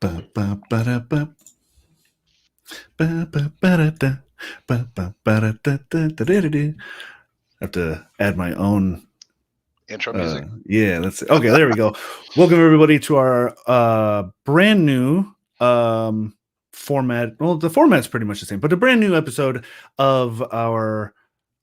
Ba, ba, ba, da, ba, ba, ba, ba, da, da, ba, ba, ba, da, da, da, da, da, da, da. I have to add my own. Intro music. Yeah, that's it. Okay. There we go. Welcome everybody to our brand new format. Well, the format's pretty much the same, but a brand new episode of our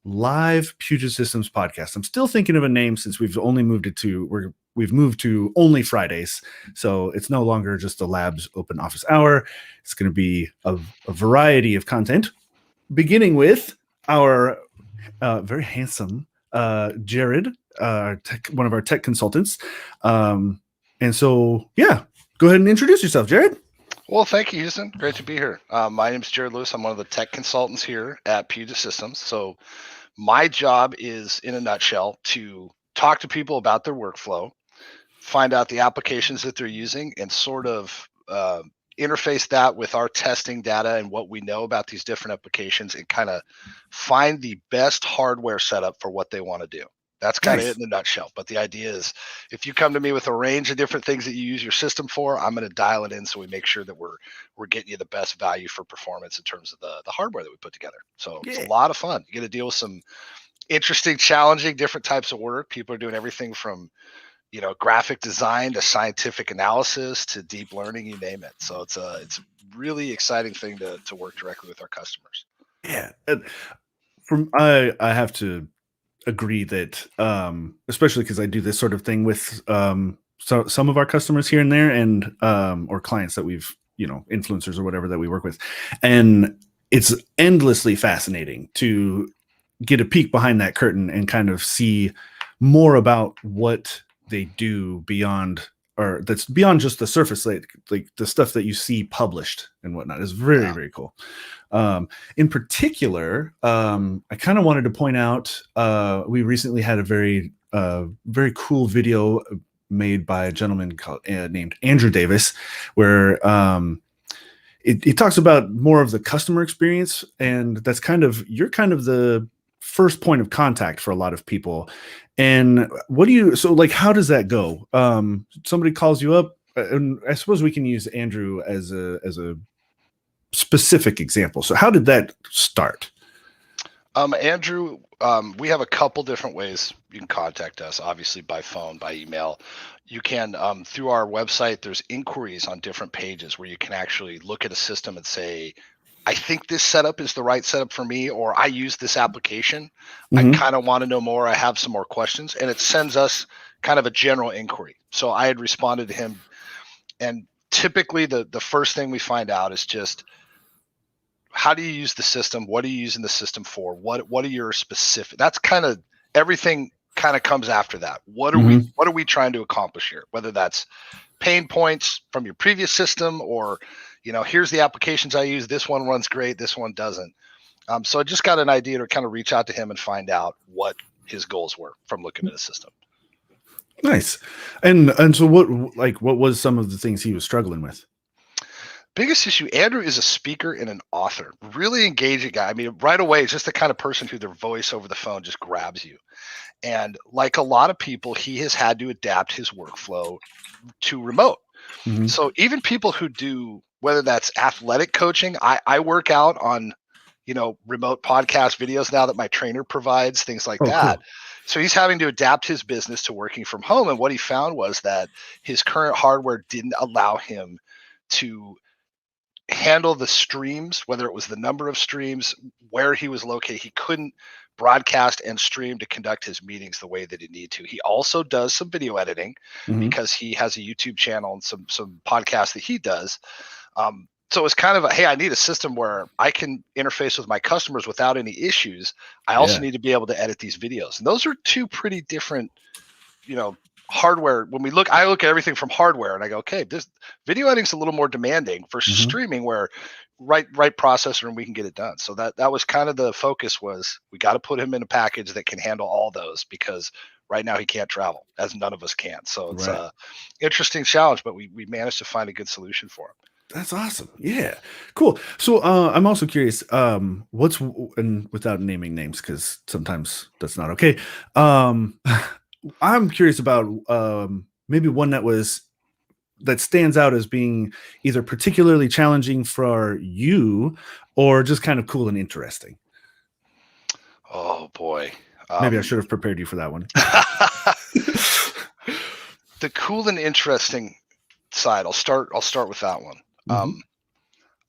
live Puget Systems podcast. I'm still thinking of a name since we've moved to only Fridays, so it's no longer just the lab's open office hour. It's going to be a variety of content, beginning with our very handsome Jared, one of our tech consultants. And so, yeah, go ahead and introduce yourself, Jared. Well, thank you, Houston. Great to be here. My name is Jared Lewis. I'm one of the tech consultants here at Puget Systems. So my job is, in a nutshell, to talk to people about their workflow, find out the applications that they're using, and sort of interface that with our testing data and what we know about these different applications, and kind of find the best hardware setup for what they want to do. That's kind of it Nice. in a nutshell. But the idea is, if you come to me with a range of different things that you use your system for, I'm going to dial it in so we make sure that we're getting you the best value for performance in terms of the hardware that we put together. So it's a Yeah. lot of fun. You get to deal with some interesting, challenging, different types of work. People are doing everything from graphic design to scientific analysis to deep learning, you name it. So it's a really exciting thing to work directly with our customers. Yeah. I have to agree that especially because I do this sort of thing with some of our customers here and there, and or clients that we've influencers or whatever that we work with, and it's endlessly fascinating to get a peek behind that curtain and kind of see more about what they do beyond, or that's beyond just the surface, like the stuff that you see published and whatnot is very, Yeah. very cool. In particular, I kind of wanted to point out we recently had a very cool video made by a gentleman named Andrew Davis, where it talks about more of the customer experience, and that's you're kind of the first point of contact for a lot of people. And how does that go? Somebody calls you up, and I suppose we can use Andrew as a specific example. So how did that start? Andrew, we have a couple different ways you can contact us, obviously by phone, by email. You can, through our website, there's inquiries on different pages where you can actually look at a system and say, I think this setup is the right setup for me, or I use this application. I Mm-hmm. kind of want to know more. I have some more questions. And it sends us kind of a general inquiry. So I had responded to him. And typically the first thing we find out is just, how do you use the system? What are you using the system for? What are your specific? That's kind of everything kind of comes after that. Mm-hmm. What are we trying to accomplish here? Whether that's pain points from your previous system, or here's the applications I use. This one runs great. This one doesn't. So I just got an idea to kind of reach out to him and find out what his goals were from looking at a system. Nice. And so what was some of the things he was struggling with? Biggest issue, Andrew is a speaker and an author, really engaging guy. I mean, right away, it's just the kind of person who their voice over the phone just grabs you. And like a lot of people, he has had to adapt his workflow to remote. Mm-hmm. So even people who do, whether that's athletic coaching, I work out on, remote podcast videos now that my trainer provides, things like Oh, that. cool. So he's having to adapt his business to working from home. And what he found was that his current hardware didn't allow him to handle the streams, whether it was the number of streams, where he was located. He couldn't broadcast and stream to conduct his meetings the way that he needed to. He also does some video editing Mm-hmm. because he has a YouTube channel and some podcasts that he does. So it's kind of hey, I need a system where I can interface with my customers without any issues. I also Yeah. need to be able to edit these videos. And those are two pretty different, hardware. When I look at everything from hardware and I go, okay, this video editing's a little more demanding versus Mm-hmm. streaming, where right processor and we can get it done. So that was kind of the focus, was we got to put him in a package that can handle all those, because right now he can't travel, as none of us can. So it's Right. a interesting challenge, but we managed to find a good solution for him. That's awesome. Yeah. Cool. So I'm also curious, and without naming names, because sometimes that's not okay. Um I'm curious about maybe one that was that stands out as being either particularly challenging for you or just kind of cool and interesting? Oh boy. Maybe I should have prepared you for that one. The cool and interesting side. I'll start with that one. Mm-hmm.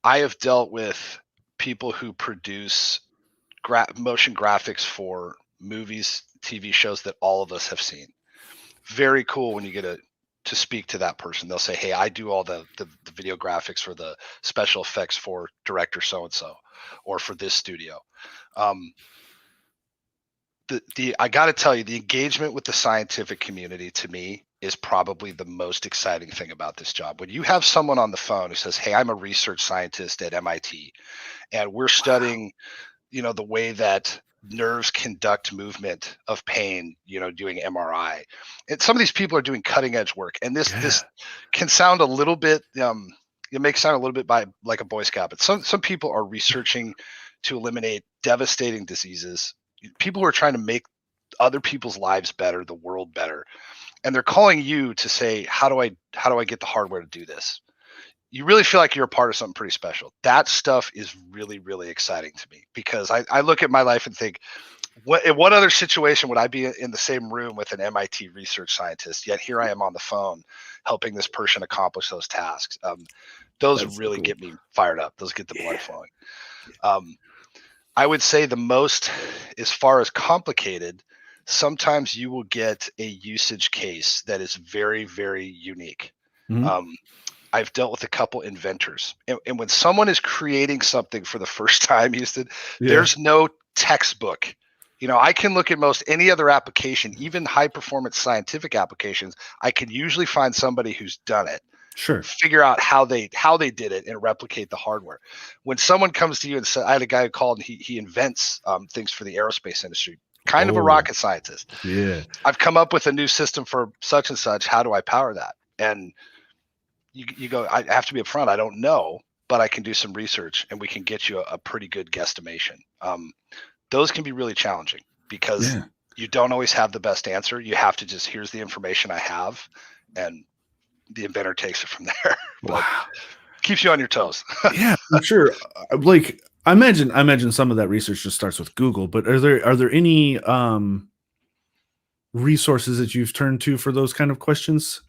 I have dealt with people who produce motion graphics for movies, TV shows that all of us have seen. Very cool when you get to speak to that person. They'll say, "Hey, I do all the video graphics for the special effects for director so and so, or for this studio." I got to tell you, the engagement with the scientific community to me is probably the most exciting thing about this job. When you have someone on the phone who says, "Hey, I'm a research scientist at MIT, and we're studying, the way that nerves conduct movement of pain, doing MRI." And some of these people are doing cutting edge work, and this can sound a little bit, it makes sound a little bit like a Boy Scout, but some people are researching to eliminate devastating diseases. People who are trying to make other people's lives better, the world better, and they're calling you to say, how do I get the hardware to do this? You really feel like you're a part of something pretty special. That stuff is really, really exciting to me, because I look at my life and think, in what other situation would I be in the same room with an MIT research scientist, yet here I am on the phone helping this person accomplish those tasks. Those That's really cool. get me fired up. Those get the blood flowing. I would say the most, as far as complicated, sometimes you will get a usage case that is very, very unique. Mm-hmm. I've dealt with a couple inventors, and when someone is creating something for the first time, Houston, there's no textbook. I can look at most any other application, even high performance scientific applications. I can usually find somebody who's done it. Sure. Figure out how they did it and replicate the hardware. When someone comes to you and says, I had a guy who called and he invents things for the aerospace industry, kind of a rocket scientist. Yeah. I've come up with a new system for such and such. How do I power that? And you go, I have to be upfront. I don't know, but I can do some research and we can get you a pretty good guesstimation. Those can be really challenging because you don't always have the best answer. You have to just, here's the information I have, and the inventor takes it from there. But keeps you on your toes. Yeah, I'm sure. Like, I imagine some of that research just starts with Google, but are there any resources that you've turned to for those kind of questions?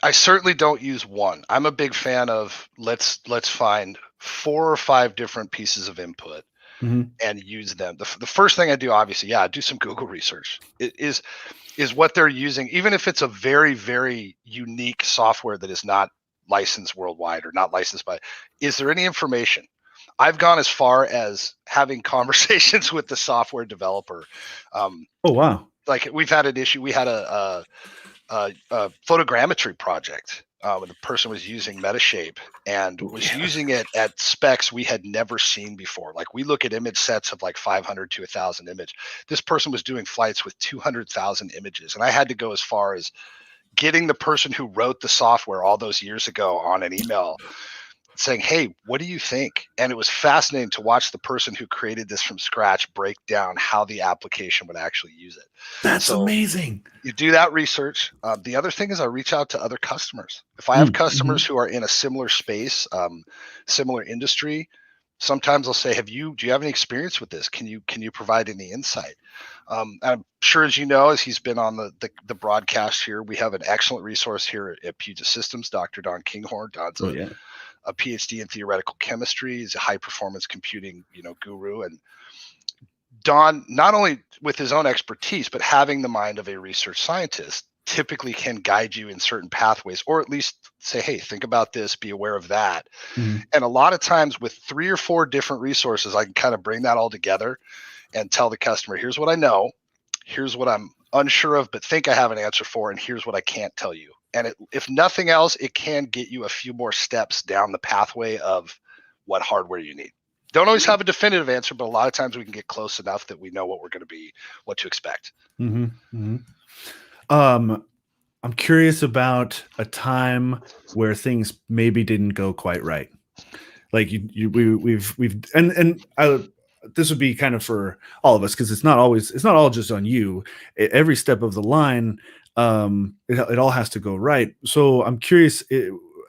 I certainly don't use one. I'm a big fan of let's find 4 or 5 different pieces of input and use them. The first thing I do, obviously, do some Google research. It is what they're using, even if it's a very, very unique software that is not licensed worldwide or not licensed by, is there any information? I've gone as far as having conversations with the software developer. Oh, wow. Like, we've had an issue. We had a photogrammetry project. The person was using Metashape and was using it at specs we had never seen before. Like, we look at image sets of like 500 to 1,000 image. This person was doing flights with 200,000 images. And I had to go as far as getting the person who wrote the software all those years ago on an email saying, "Hey, what do you think?" And it was fascinating to watch the person who created this from scratch break down how the application would actually use it. That's amazing. You do that research. The other thing is I reach out to other customers. If I have customers who are in a similar space, similar industry, sometimes I'll say, do you have any experience with this? Can you provide any insight? I'm sure, as you know, as he's been on the broadcast here, we have an excellent resource here at Puget Systems, Dr. Don Kinghorn. Don's a PhD in theoretical chemistry. He's a high performance computing, guru. And Don, not only with his own expertise, but having the mind of a research scientist, typically can guide you in certain pathways, or at least say, "Hey, think about this, be aware of that." And a lot of times with 3 or 4 different resources, I can kind of bring that all together and tell the customer, here's what I know, here's what I'm unsure of, but think I have an answer for, and here's what I can't tell you. And if nothing else, it can get you a few more steps down the pathway of what hardware you need. Don't always have a definitive answer, but a lot of times we can get close enough that we know what to expect. I'm curious about a time where things maybe didn't go quite right. Like this would be kind of for all of us, because it's not all just on you. Every step of the line, it all has to go right. So I'm curious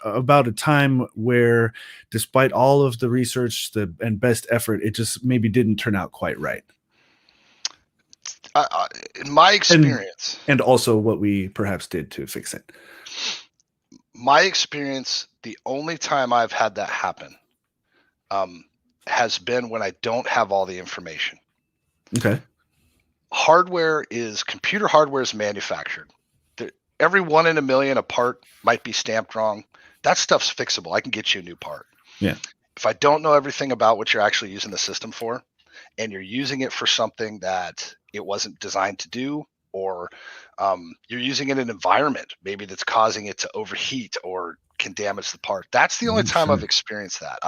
about a time where, despite all of the research and best effort, it just maybe didn't turn out quite right. In my experience, and also what we perhaps did to fix it. The only time I've had that happen has been when I don't have all the information. Okay. Computer hardware is manufactured. Every 1 in a million a part might be stamped wrong. That stuff's fixable. I can get you a new part. Yeah. If I don't know everything about what you're actually using the system for, and you're using it for something that it wasn't designed to do, or you're using it in an environment maybe that's causing it to overheat or can damage the part. That's the only time Sure. I've experienced that.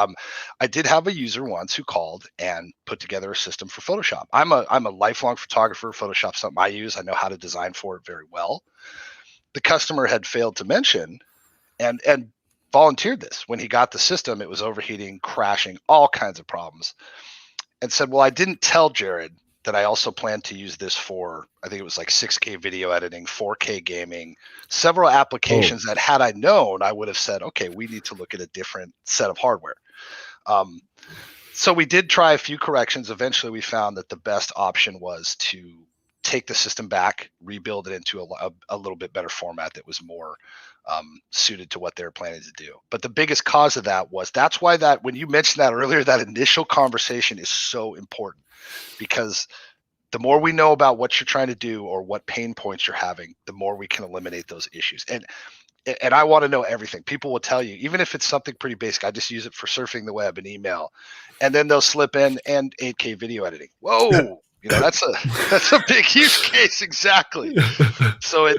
I did have a user once who called and put together a system for Photoshop. I'm a lifelong photographer. Photoshop's something I use. I know how to design for it very well. The customer had failed to mention and volunteered this. When he got the system, it was overheating, crashing, all kinds of problems. And said, well, I didn't tell Jared that I also plan to use this for, I think it was like 6K video editing, 4K gaming, several applications that had I known, I would have said, okay, we need to look at a different set of hardware. So we did try a few corrections. Eventually we found that the best option was to take the system back, rebuild it into a little bit better format that was more suited to what they were planning to do. But the biggest cause of that was, that's why that when you mentioned that earlier, that initial conversation is so important, because the more we know about what you're trying to do or what pain points you're having, the more we can eliminate those issues. And I want to know everything. People will tell you, even if it's something pretty basic, I just use it for surfing the web and email, and then they'll slip in and 8K video editing. Whoa, that's a big use case. Exactly. So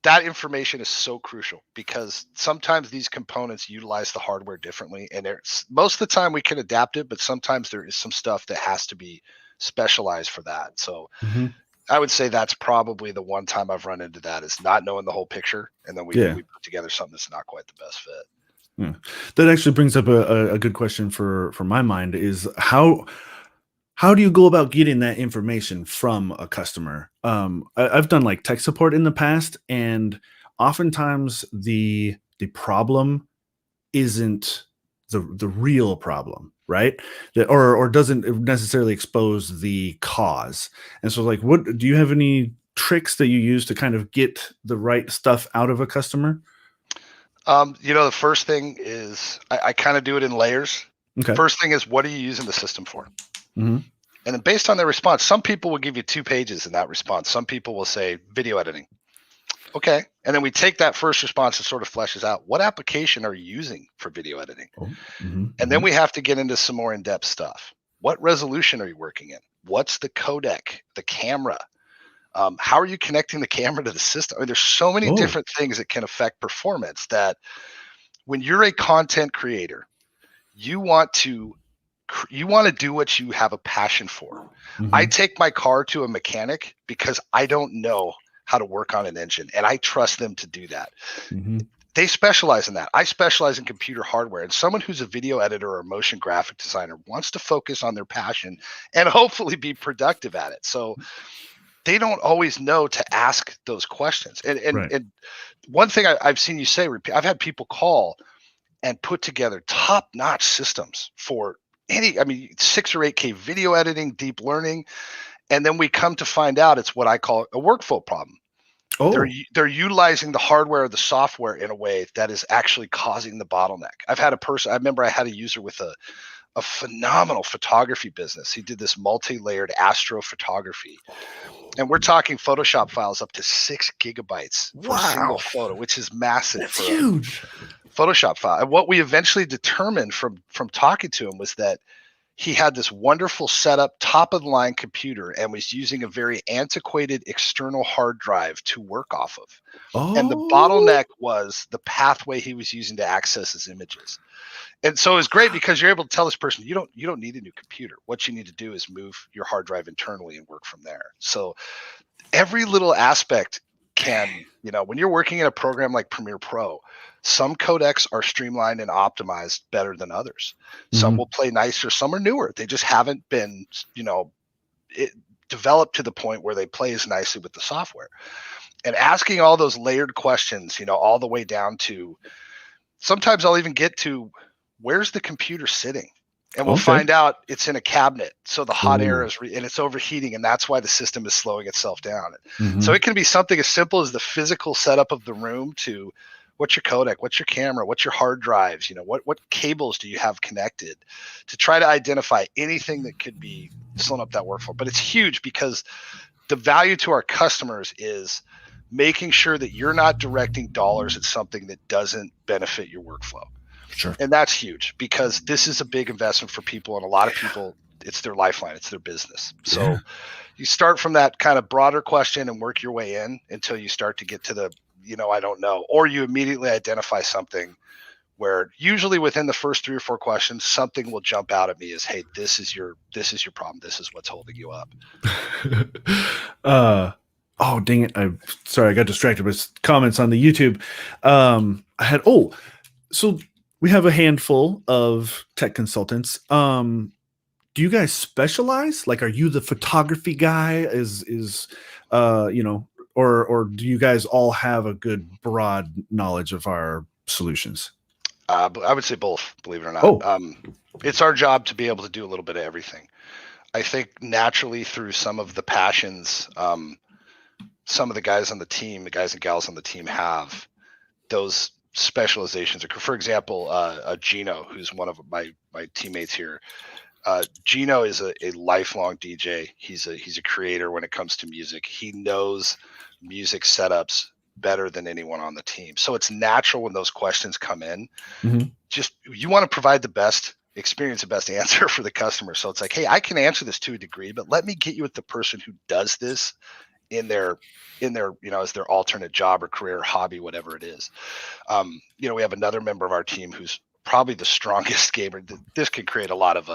that information is so crucial, because sometimes these components utilize the hardware differently, and most of the time we can adapt it, but sometimes there is some stuff that has to be specialized for that. So I would say that's probably the one time I've run into that, is not knowing the whole picture, and then we put together something that's not quite the best fit. Yeah. That actually brings up a good question for my mind, is how do you go about getting that information from a customer? I've done like tech support in the past, and oftentimes the problem isn't the real problem, right? Or doesn't necessarily expose the cause. And so, like, what do you have any tricks that you use to kind of get the right stuff out of a customer? The first thing is I kind of do it in layers. Okay. First thing is, what are you using the system for? Mm-hmm. And then based on their response, some people will give you 2 pages in that response. Some people will say video editing. Okay. And then we take that first response and sort of fleshes out, what application are you using for video editing? And then we have to get into some more in-depth stuff. What resolution are you working in? What's the codec, the camera? How are you connecting the camera to the system? I mean, there's so many different things that can affect performance, that when you're a content creator, you want to do what you have a passion for. I take my car to a mechanic because I don't know how to work on an engine, and I trust them to do that. They specialize in that. I specialize in computer hardware, and someone who's a video editor or a motion graphic designer wants to focus on their passion and hopefully be productive at it. So they don't always know to ask those questions. And one thing I've seen you say, I've had people call and put together top-notch systems for 6 or 8K video editing, deep learning. And then we come to find out it's what I call a workflow problem. They're utilizing the hardware or the software in a way that is actually causing the bottleneck. I remember I had a user with a phenomenal photography business. He did this multi-layered astrophotography. And we're talking Photoshop files up to 6 gigabytes for a single photo, which is massive. That's huge. Photoshop file. And what we eventually determined from talking to him was that he had this wonderful setup, top of the line computer, and was using a very antiquated external hard drive to work off of. And the bottleneck was the pathway he was using to access his images. And so it's great because you're able to tell this person, you don't need a new computer. What you need to do is move your hard drive internally and work from there. So every little aspect can, when you're working in a program like Premiere Pro, some codecs are streamlined and optimized better than others. Some will play nicer, some are newer. They just haven't been, developed to the point where they play as nicely with the software. And asking all those layered questions, all the way down to, sometimes I'll even get to, where's the computer sitting? And we'll find out it's in a cabinet. So the hot air is, and it's overheating, and that's why the system is slowing itself down. So it can be something as simple as the physical setup of the room to, what's your codec, what's your camera, what's your hard drives, what cables do you have connected, to try to identify anything that could be slowing up that workflow. But it's huge, because the value to our customers is making sure that you're not directing dollars at something that doesn't benefit your workflow. Sure. And that's huge, because this is a big investment for people, and a lot of people, it's their lifeline, it's their business. So you start from that kind of broader question and work your way in until you start to get to the, I don't know, or you immediately identify something where usually within the first 3 or 4 questions, something will jump out at me as, hey, this is your problem. This is what's holding you up. Oh, dang it. Sorry, I got distracted with comments on the YouTube. So we have a handful of tech consultants. Do you guys specialize? Like, are you the photography guy? Or do you guys all have a good broad knowledge of our solutions? I would say both, believe it or not. It's our job to be able to do a little bit of everything. I think naturally, through some of the passions, some of the guys on the team, the guys and gals on the team, have those specializations. For example, Gino, who's one of my teammates here. Gino is a lifelong DJ. He's a creator when it comes to music. He knows music setups better than anyone on the team. So it's natural when those questions come in. Just, you want to provide the best experience, the best answer for the customer. So it's like, hey, I can answer this to a degree, but let me get you with the person who does this in their as their alternate job or career or hobby, whatever it is. We have another member of our team who's probably the strongest gamer. This could create a lot of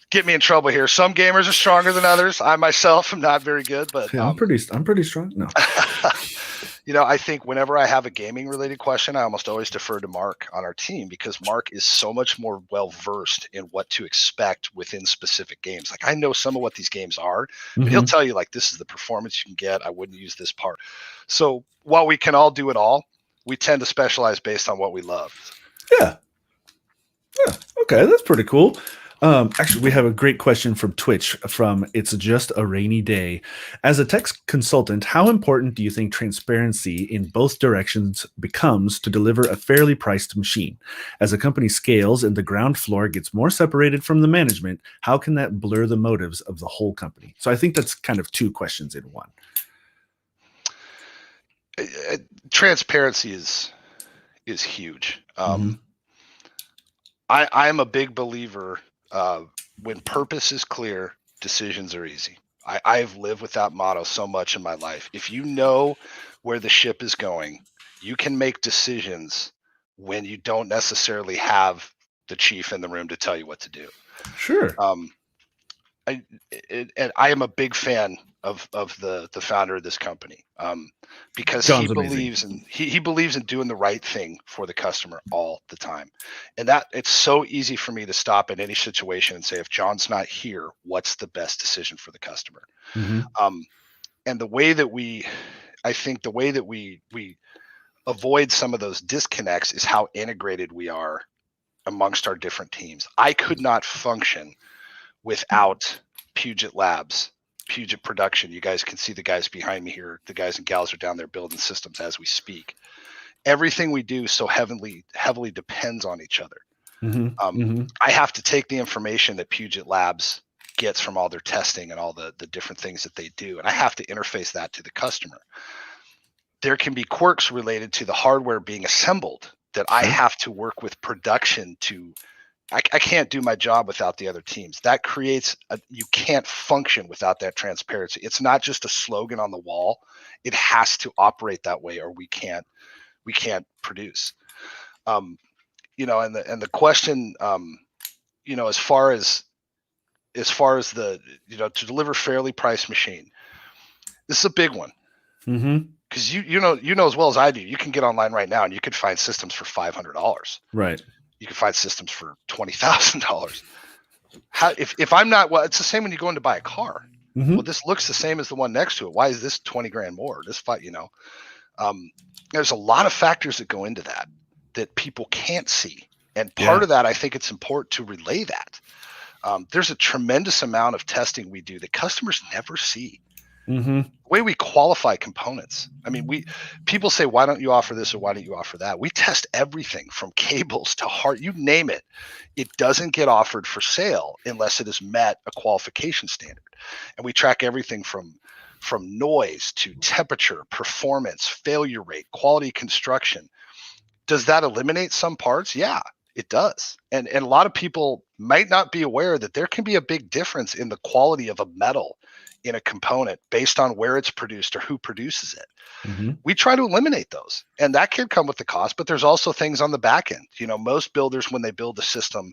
get me in trouble here. Some gamers are stronger than others. I myself am not very good, but I'm pretty strong. No. I think whenever I have a gaming related question, I almost always defer to Mark on our team, because Mark is so much more well versed in what to expect within specific games. Like, I know some of what these games are, but he'll tell you, like, this is the performance you can get. I wouldn't use this part. So while we can all do it all, we tend to specialize based on what we love. Yeah. Okay, that's pretty cool. Actually, we have a great question from Twitch from It's Just a Rainy Day. As a tech consultant, how important do you think transparency in both directions becomes to deliver a fairly priced machine? As a company scales and the ground floor gets more separated from the management, how can that blur the motives of the whole company? So I think that's kind of 2 questions in one. Transparency is huge. I'm a big believer. When purpose is clear, decisions are easy. I've lived with that motto so much in my life. If you know where the ship is going, you can make decisions when you don't necessarily have the chief in the room to tell you what to do. Sure. And I am a big fan of the founder of this company, because John's he believes amazing. he believes in doing the right thing for the customer all the time. And that it's so easy for me to stop in any situation and say, if John's not here, what's the best decision for the customer? And the way that we avoid some of those disconnects is how integrated we are amongst our different teams. I could not function without Puget Labs, Puget Production. You guys can see the guys behind me here. The guys and gals are down there building systems as we speak. Everything we do so heavily depends on each other. I have to take the information that Puget Labs gets from all their testing and all the different things that they do, and I have to interface that to the customer. There can be quirks related to the hardware being assembled that I have to work with production to. I can't do my job without the other teams. That creates you can't function without that transparency. It's not just a slogan on the wall. It has to operate that way, or we can't produce. And the question, as far as the, to deliver fairly priced machine, this is a big one. Because you know as well as I do, you can get online right now and you can find systems for $500. Right. You can find systems for $20,000. If I'm not, well, it's the same when you go in to buy a car. Well, this looks the same as the one next to it. Why is this 20 grand more? This fight, there's a lot of factors that go into that people can't see. And part of that, I think it's important to relay that. There's a tremendous amount of testing we do that customers never see. The way we qualify components. I mean, people say, why don't you offer this or why don't you offer that? We test everything from cables to hard, you name it. It doesn't get offered for sale unless it has met a qualification standard. And we track everything from noise to temperature, performance, failure rate, quality construction. Does that eliminate some parts? Yeah, it does. And a lot of people might not be aware that there can be a big difference in the quality of a metal in a component based on where it's produced or who produces it. We try to eliminate those, and that can come with the cost, but there's also things on the back end. Most builders, when they build the system,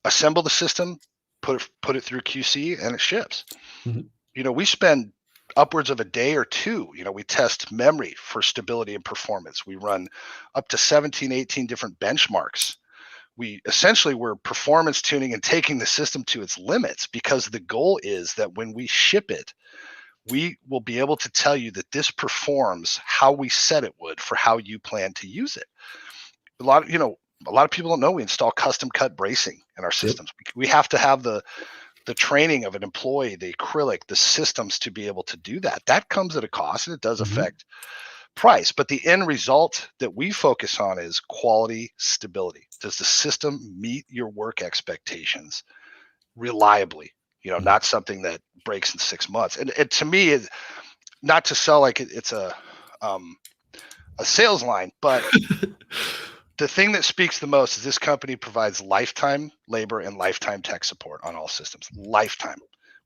assemble the system, put it through QC, and it ships. We spend upwards of a day or two. We test memory for stability and performance. We run up to 17, 18 different benchmarks. We're performance tuning and taking the system to its limits, because the goal is that when we ship it, we will be able to tell you that this performs how we said it would for how you plan to use it. A lot of people don't know we install custom cut bracing in our systems. We have to have the training of an employee, the acrylic, the systems to be able to do that. That comes at a cost, and it does affect price. But the end result that we focus on is quality, stability. Does the system meet your work expectations reliably? Not something that breaks in 6 months. And to me, is not to sell like it's a sales line, but the thing that speaks the most is this company provides lifetime labor and lifetime tech support on all systems. Lifetime.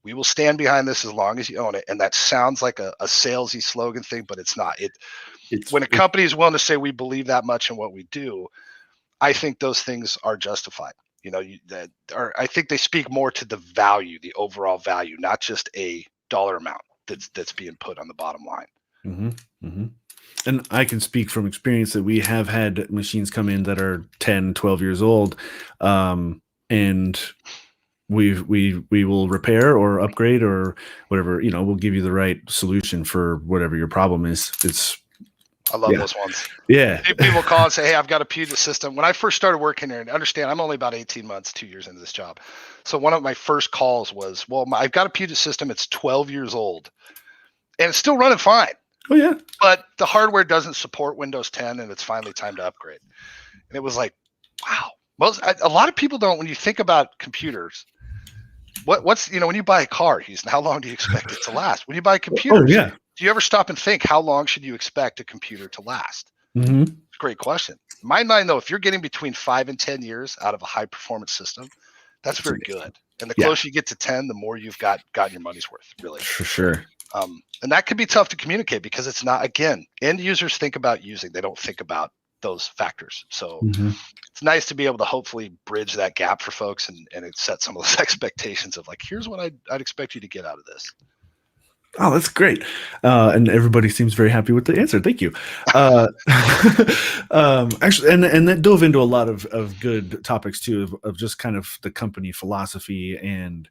We will stand behind this as long as you own it. And that sounds like a salesy slogan thing, but it's not. When a company is willing to say we believe that much in what we do, I think those things are justified. I think they speak more to the value, the overall value, not just a dollar amount that's being put on the bottom line. And I can speak from experience that we have had machines come in that are 10, 12 years old, and we will repair or upgrade or whatever. We'll give you the right solution for whatever your problem is. I love those ones. Yeah. People call and say, hey, I've got a Puget system. When I first started working here, and understand, I'm only about 18 months, 2 years into this job. So one of my first calls was, I've got a Puget system. It's 12 years old and it's still running fine. Oh yeah. But the hardware doesn't support Windows 10, and it's finally time to upgrade. And it was like, wow. A lot of people don't, when you think about computers, what's when you buy a car, how long do you expect it to last? When you buy computers, do you ever stop and think, how long should you expect a computer to last? It's a great question. In my mind, though, if you're getting between 5 and 10 years out of a high performance system, that's very good. And the closer you get to 10, the more you've gotten your money's worth, really. For sure. And that can be tough to communicate, because it's not, again, end users think about using, they don't think about those factors. So it's nice to be able to hopefully bridge that gap for folks and it set some of those expectations of like, here's what I'd expect you to get out of this. Oh, that's great. And everybody seems very happy with the answer. Thank you. Actually, and that dove into a lot of good topics too, of just kind of the company philosophy and,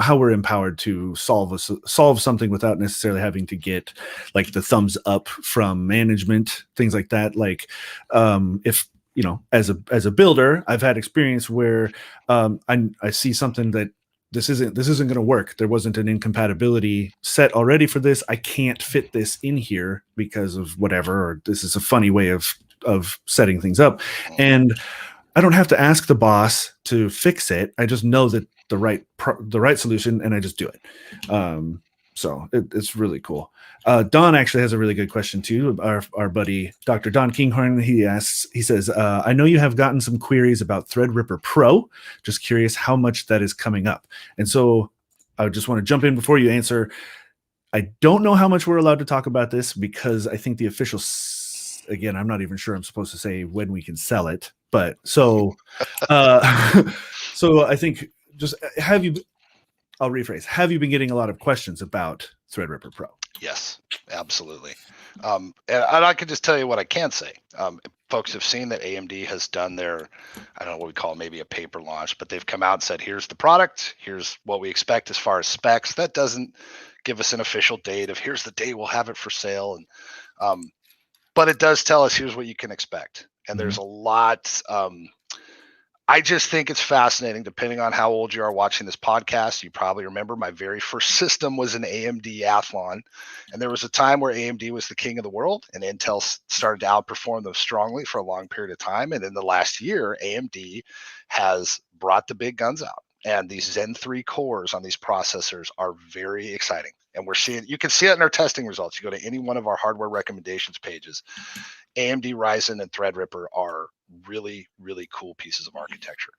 how we're empowered to solve something without necessarily having to get like the thumbs up from management, things like that. Like, if, as a builder, I've had experience where, I see something that this isn't going to work. There wasn't an incompatibility set already for this. I can't fit this in here because of whatever, or this is a funny way of setting things up. And I don't have to ask the boss to fix it. I just know that the right solution, and I just do it. So it's really cool. Don actually has a really good question too. Our buddy, Dr. Don Kinghorn, he says, I know you have gotten some queries about Threadripper Pro. Just curious how much that is coming up. And so I just want to jump in before you answer. I don't know how much we're allowed to talk about this, because I think the official, again, I'm not even sure I'm supposed to say when we can sell it, but so I think just I'll rephrase. Have you been getting a lot of questions about Threadripper Pro? Yes, absolutely. And I can just tell you what I can say. Folks have seen that AMD has done their, I don't know what we call maybe a paper launch, but they've come out and said, here's the product, here's what we expect as far as specs. That doesn't give us an official date of here's the day we'll have it for sale. And but it does tell us here's what you can expect. And there's a lot. I just think it's fascinating, depending on how old you are watching this podcast. You probably remember my very first system was an AMD Athlon. And there was a time where AMD was the king of the world and Intel started to outperform them strongly for a long period of time. And in the last year, AMD has brought the big guns out. And these Zen 3 cores on these processors are very exciting. And you can see it in our testing results. You go to any one of our hardware recommendations pages. AMD Ryzen and Threadripper are really, really cool pieces of architecture.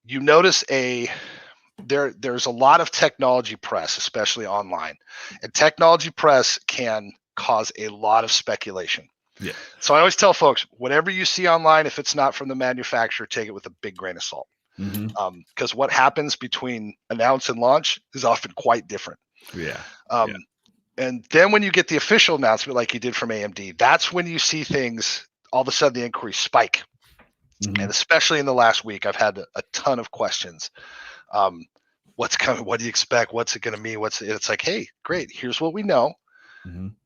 You notice there's a lot of technology press, especially online, and technology press can cause a lot of speculation. Yeah. So I always tell folks, whatever you see online, if it's not from the manufacturer, take it with a big grain of salt. Because what happens between announce and launch is often quite different. Yeah. And then when you get the official announcement, like you did from AMD, that's when you see things, all of a sudden the inquiries spike. And especially in the last week, I've had a ton of questions. What's coming? What do you expect? What's it going to mean? It's like, hey, great. Here's what we know.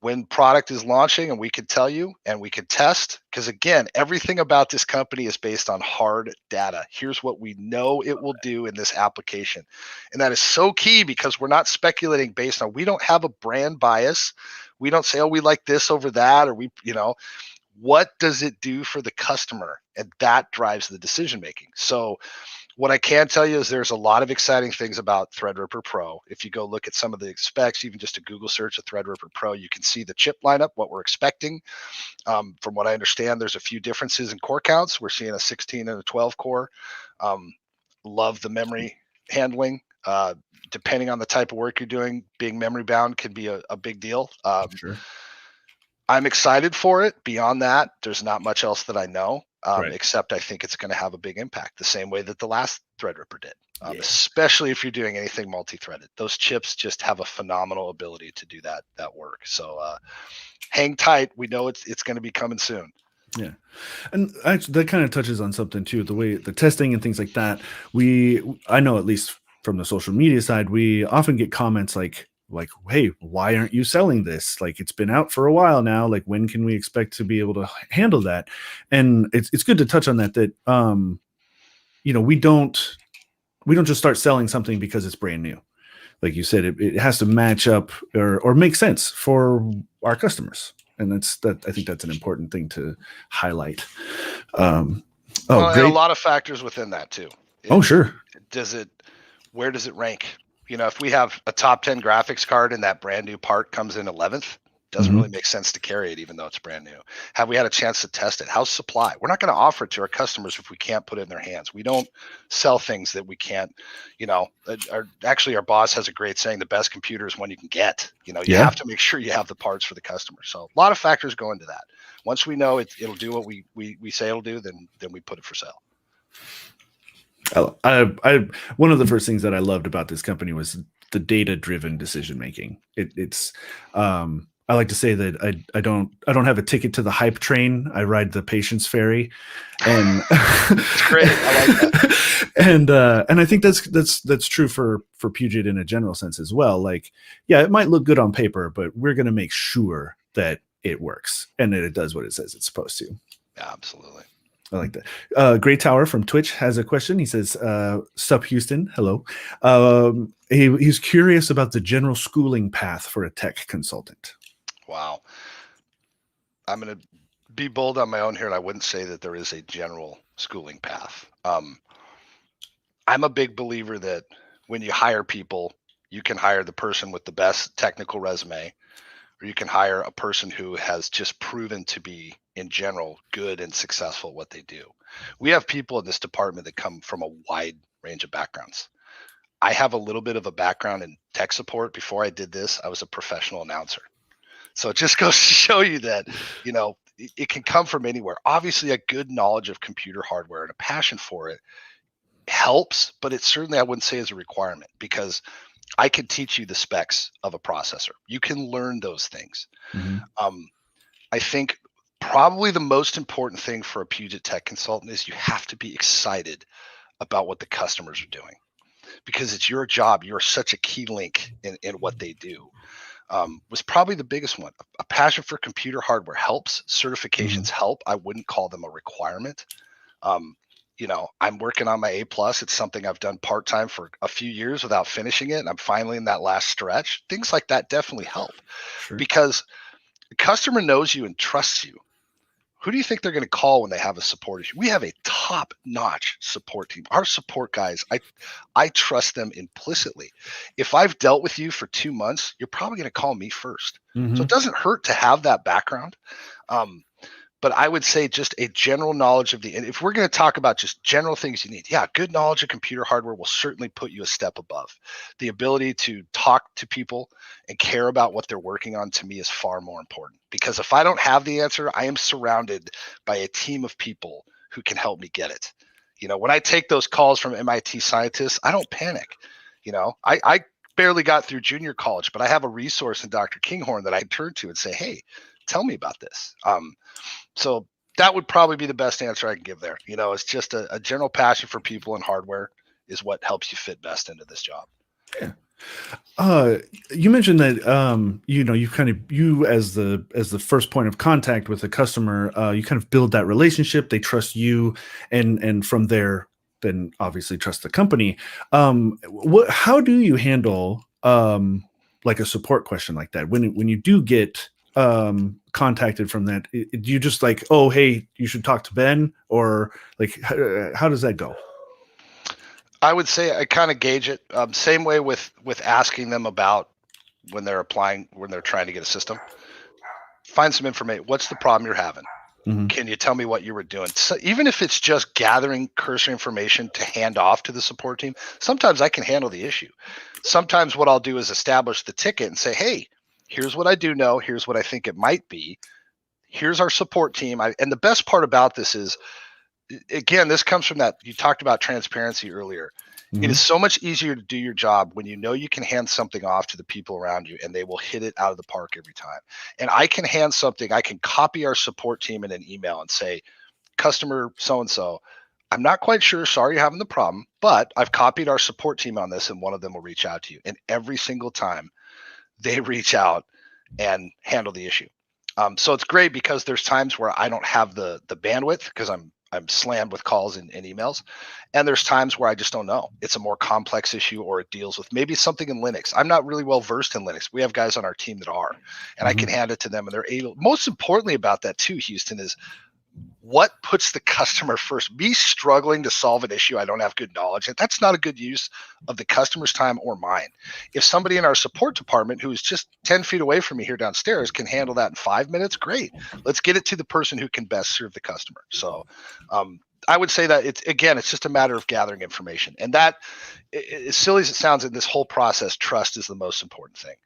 When product is launching, and we can tell you and we can test, because again, everything about this company is based on hard data. Here's what we know it will do in this application. And that is so key, because we're not speculating based on, we don't have a brand bias. We don't say, oh, we like this over that, or what does it do for the customer? And that drives the decision making. So what I can tell you is there's a lot of exciting things about Threadripper Pro. If you go look at some of the specs, even just a Google search of Threadripper Pro, you can see the chip lineup, what we're expecting. From what I understand, there's a few differences in core counts. We're seeing a 16 and a 12 core. Love the memory handling. Depending on the type of work you're doing, being memory bound can be a big deal. Sure. I'm excited for it. Beyond that, there's not much else that I know. Right. Except I think it's going to have a big impact, the same way that the last Threadripper did, especially if you're doing anything multi-threaded. Those chips just have a phenomenal ability to do that work. So hang tight. We know it's going to be coming soon. Yeah. And actually, that kind of touches on something too, the way the testing and things like that. I know, at least from the social media side, we often get comments like, hey, why aren't you selling this? Like, it's been out for a while now. Like, when can we expect to be able to handle that? And it's good to touch on that we don't just start selling something because it's brand new. Like you said, it has to match up or make sense for our customers. And I think that's an important thing to highlight. Great. A lot of factors within that too. Sure. Where does it rank? If we have a top 10 graphics card and that brand new part comes in 11th, doesn't really make sense to carry it, even though it's brand new. Have we had a chance to test it? How's supply? We're not going to offer it to our customers if we can't put it in their hands. We don't sell things that we can't, our boss has a great saying, the best computer is one you can get. You have to make sure you have the parts for the customer. So a lot of factors go into that. Once we know it'll do what we say it'll do, then we put it for sale. One of the first things that I loved about this company was the data-driven decision making. I like to say that I don't have a ticket to the hype train. I ride the patience ferry, and it's great. I like that. And I think that's true for Puget in a general sense as well. Like, yeah, it might look good on paper, but we're going to make sure that it works and that it does what it says it's supposed to. Yeah, absolutely. I like that. Great Tower from Twitch has a question. He says, sup Houston, hello. He's curious about the general schooling path for a tech consultant. Wow. I'm going to be bold on my own here, and I wouldn't say that there is a general schooling path. I'm a big believer that when you hire people, you can hire the person with the best technical resume, or you can hire a person who has just proven to be, in general, good and successful at what they do. We have people in this department that come from a wide range of backgrounds. I have a little bit of a background in tech support. Before I did this, I was a professional announcer. So it just goes to show you that, it can come from anywhere. Obviously, a good knowledge of computer hardware and a passion for it helps, but it certainly, I wouldn't say, is a requirement, because I can teach you the specs of a processor. You can learn those things. Mhm. I think probably the most important thing for a Puget tech consultant is you have to be excited about what the customers are doing, because it's your job. You're such a key link in what they do. Was probably the biggest one. A passion for computer hardware helps. Certifications Mhm. help. I wouldn't call them a requirement. Um, I'm working on my A+. It's something I've done part-time for a few years without finishing it, and I'm finally in that last stretch. Things like that definitely help, Sure. because the customer knows you and trusts you. Who do you think they're going to call when they have a support issue? We have a top-notch support team. Our support guys, I trust them implicitly. If I've dealt with you for 2 months, you're probably going to call me first. So it Mhm. doesn't hurt to have that background. Um, but I would say just a general knowledge of and if we're going to talk about just general things you need, yeah, good knowledge of computer hardware will certainly put you a step above. The ability to talk to people and care about what they're working on, to me, is far more important, because if I don't have the answer, I am surrounded by a team of people who can help me get it. When I take those calls from MIT scientists, I don't panic. I barely got through junior college, but I have a resource in Dr. Kinghorn that I turn to and say, hey, tell me about this. So that would probably be the best answer I can give there. It's just a general passion for people and hardware is what helps you fit best into this job. Yeah. Uh, you mentioned that you as the first point of contact with the customer, you kind of build that relationship. They trust you, and from there, then obviously trust the company. How do you handle like a support question like that when you do get contacted from that? Do you just like, oh, hey, you should talk to Ben, or like how does that go? I would say I kind of gauge it. Same way with asking them about when they're applying, when they're trying to get a system. Find some information. What's the problem you're having? Hmm. Can you tell me what you were doing? So even if it's just gathering cursory information to hand off to the support team, sometimes I can handle the issue. Sometimes what I'll do is establish the ticket and say, hey, here's what I do know. Here's what I think it might be. Here's our support team. And the best part about this is, again, this comes from that, you talked about transparency earlier. It is Hmm. so much easier to do your job when you know you can hand something off to the people around you and they will hit it out of the park every time. And I can hand something, I can copy our support team in an email and say, customer so and so, I'm not quite sure. Sorry you're having the problem, but I've copied our support team on this and one of them will reach out to you. And every single time they reach out and handle the issue. So it's great because there's times where I don't have the bandwidth because I'm slammed with calls and emails, and there's times where I just don't know. It's a more complex issue, or it deals with maybe something in Linux. I'm not really well versed in Linux. We have guys on our team that are, and I can Hmm. hand it to them, and they're able. Most importantly about that too, Houston, is what puts the customer first. Me struggling to solve an issue I don't have good knowledge in, that's not a good use of the customer's time or mine. If somebody in our support department who is just 10 feet away from me here downstairs can handle that in 5 minutes, great. Let's get it to the person who can best serve the customer. So I would say that it's just a matter of gathering information. And that, as silly as it sounds, in this whole process, trust is the most important thing.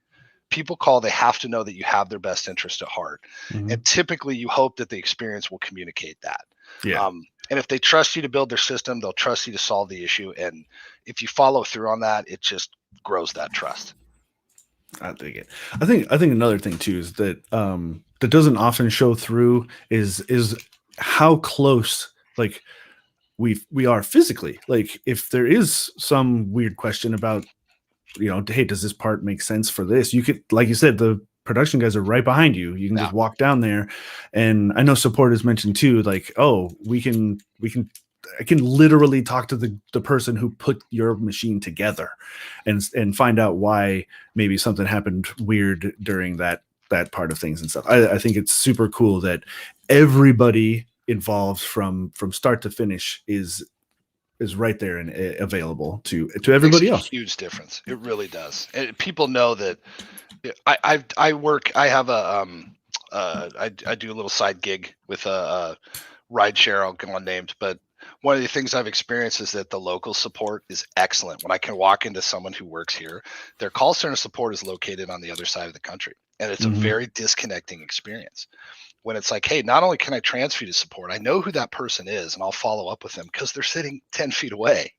People call, they have to know that you have their best interest at heart. Hmm. And typically you hope that the experience will communicate that. Yeah. And if they trust you to build their system, they'll trust you to solve the issue. And if you follow through on that, it just grows that trust. I dig it. I think another thing too is that that doesn't often show through is how close like we are physically. Like if there is some weird question about, hey, does this part make sense for this? You could, like you said, the production guys are right behind you. You can Yeah. just walk down there. And I know support has mentioned too, like, oh, we can I can literally talk to the person who put your machine together and find out why maybe something happened weird during that part of things and stuff. I think it's super cool that everybody involved from start to finish is right there and available to Makes a everybody else. huge difference. It really does. And people know that I work, I have I do a little side gig with a ride share. I'll go unnamed, but one of the things I've experienced is that the local support is excellent. When I can walk into someone who works here, their call center support is located on the other side of the country, and it's a Hmm. very disconnecting experience. when it's like, hey, not only can I transfer you to support, I know who that person is and I'll follow up with them because they're sitting 10 feet away.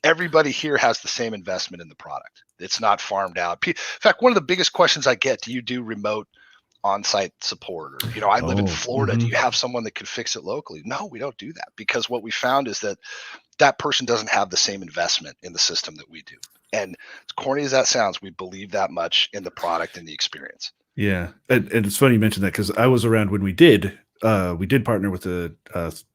Everybody here has the same investment in the product. It's not farmed out. In fact, one of the biggest questions I get, do you do remote on-site support? Or, I live in Florida. Do you have someone that could fix it locally? No, we don't do that, because what we found is that person doesn't have the same investment in the system that we do. And as corny as that sounds, we believe that much in the product and the experience. Yeah. And it's funny you mentioned that, because I was around when we did partner with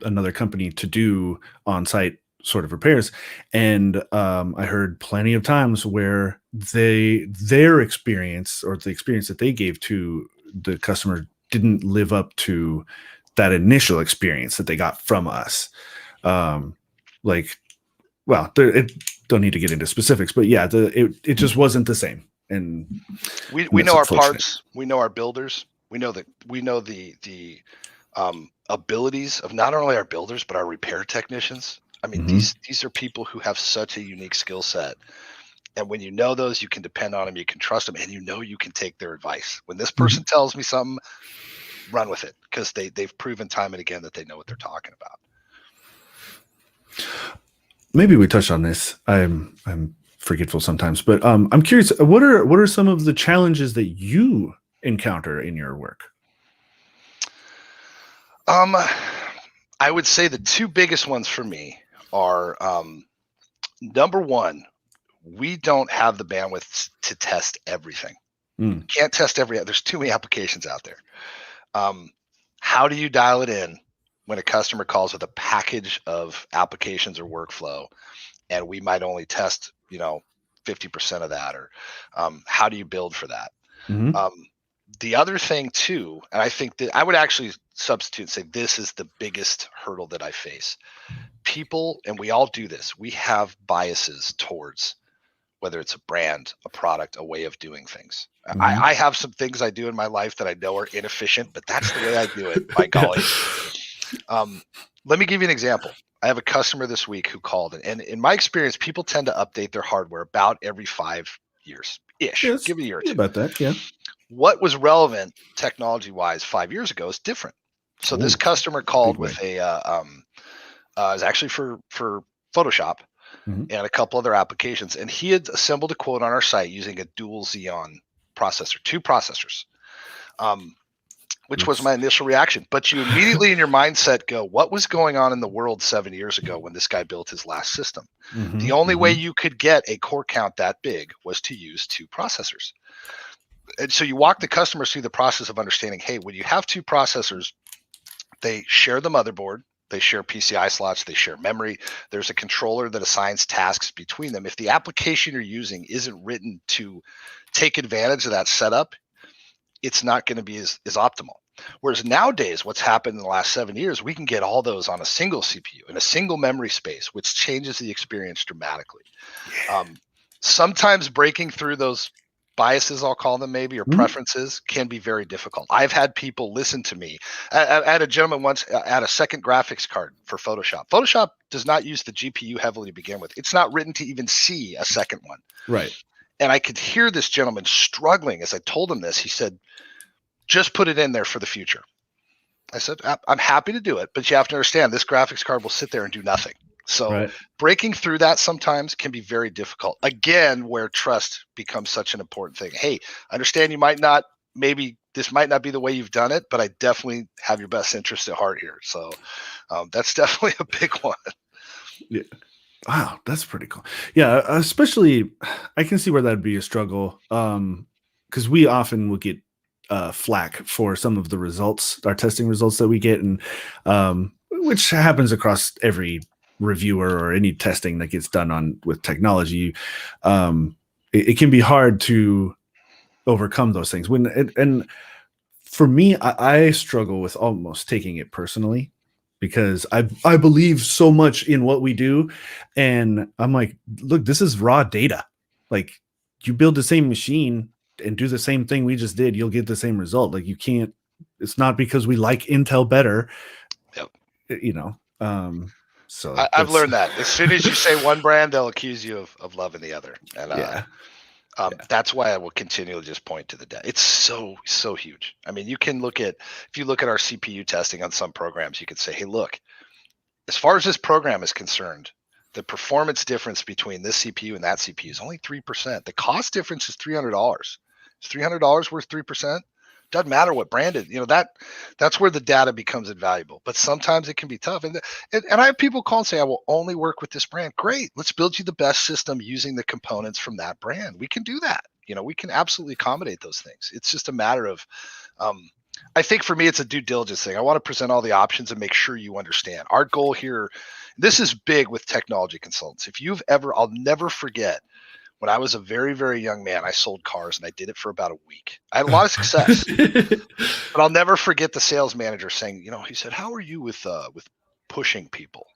another company to do on-site sort of repairs. And I heard plenty of times where their experience, or the experience that they gave to the customer, didn't live up to that initial experience that they got from us. Don't need to get into specifics, but yeah, it just wasn't the same. And we know our parts, we know our builders, we know the abilities of not only our builders but our repair technicians. I mean, these are people who have such a unique skill set, and when you know those, you can depend on them, you can trust them, and you can take their advice. When this person tells me something, run with it, because they've proven time and again that they know what they're talking about. Maybe we touched on this. I'm forgetful sometimes, but I'm curious. What are some of the challenges that you encounter in your work? I would say the two biggest ones for me are, number one, we don't have the bandwidth to test everything. Can't test there's too many applications out there. How do you dial it in when a customer calls with a package of applications or workflow, and we might only test 50% of that? Or how do you build for that? The other thing too, and I think that I would actually substitute and say this is the biggest hurdle that I face. People, and we all do this, we have biases towards whether it's a brand, a product, a way of doing things. I have some things I do in my life that I know are inefficient, but that's the way I do it, by golly. Let me give you an example. I have a customer this week who called, and in my experience, people tend to update their hardware about every 5 years ish. Yes, give it a year or two. About that, yeah. What was relevant technology-wise 5 years ago is different. So this customer called with it was actually for Photoshop and a couple other applications, and he had assembled a quote on our site using a dual Xeon processor, 2 processors. Which was my initial reaction. But you immediately in your mindset go, what was going on in the world 7 years ago when this guy built his last system? The only way you could get a core count that big was to use 2 processors. And so you walk the customers through the process of understanding, hey, when you have 2 processors, they share the motherboard, they share PCI slots, they share memory. There's a controller that assigns tasks between them. If the application you're using isn't written to take advantage of that setup, it's not going to be as optimal. Whereas nowadays, what's happened in the last 7 years, we can get all those on a single CPU in a single memory space, which changes the experience dramatically. Sometimes breaking through those biases, I'll call them maybe, or preferences, can be very difficult. I've had people listen to me. I had a gentleman once add a second graphics card for Photoshop. Photoshop does not use the GPU heavily to begin with. It's not written to even see a second one. Right. And I could hear this gentleman struggling as I told him this. He said, just put it in there for the future. I said, I'm happy to do it, but you have to understand this graphics card will sit there and do nothing. So breaking through that sometimes can be very difficult. Again, where trust becomes such an important thing. Hey, understand you might not, maybe this might not be the way you've done it, but I definitely have your best interest at heart here. So that's definitely a big one. Yeah. Wow, that's pretty cool. Yeah, especially I can see where that'd be a struggle, because we often will get flack for some of the results, our testing results that we get, and which happens across every reviewer or any testing that gets done with technology. It can be hard to overcome those things. And for me, I struggle with almost taking it personally, because I believe so much in what we do, and I'm like, look, this is raw data. Like, you build the same machine and do the same thing we just did, you'll get the same result. Like, you can't. It's not because we like Intel better. Yep. So I've learned that as soon as you say one brand, they'll accuse you of loving the other. And That's why I will continually just point to the data. It's so huge. I mean, if you look at our CPU testing on some programs, you could say, hey, look, as far as this program is concerned, the performance difference between this CPU and that CPU is only 3%. The cost difference is $300. Is $300 worth 3%? Doesn't matter what brand it, that's where the data becomes invaluable. But sometimes it can be tough. And I have people call and say, I will only work with this brand. Great. Let's build you the best system using the components from that brand. We can do that. We can absolutely accommodate those things. It's just a matter of, I think for me, it's a due diligence thing. I want to present all the options and make sure you understand. Our goal here, this is big with technology consultants. I'll never forget when I was a very, very young man, I sold cars and I did it for about a week. I had a lot of success, but I'll never forget the sales manager saying, he said, how are you with pushing people?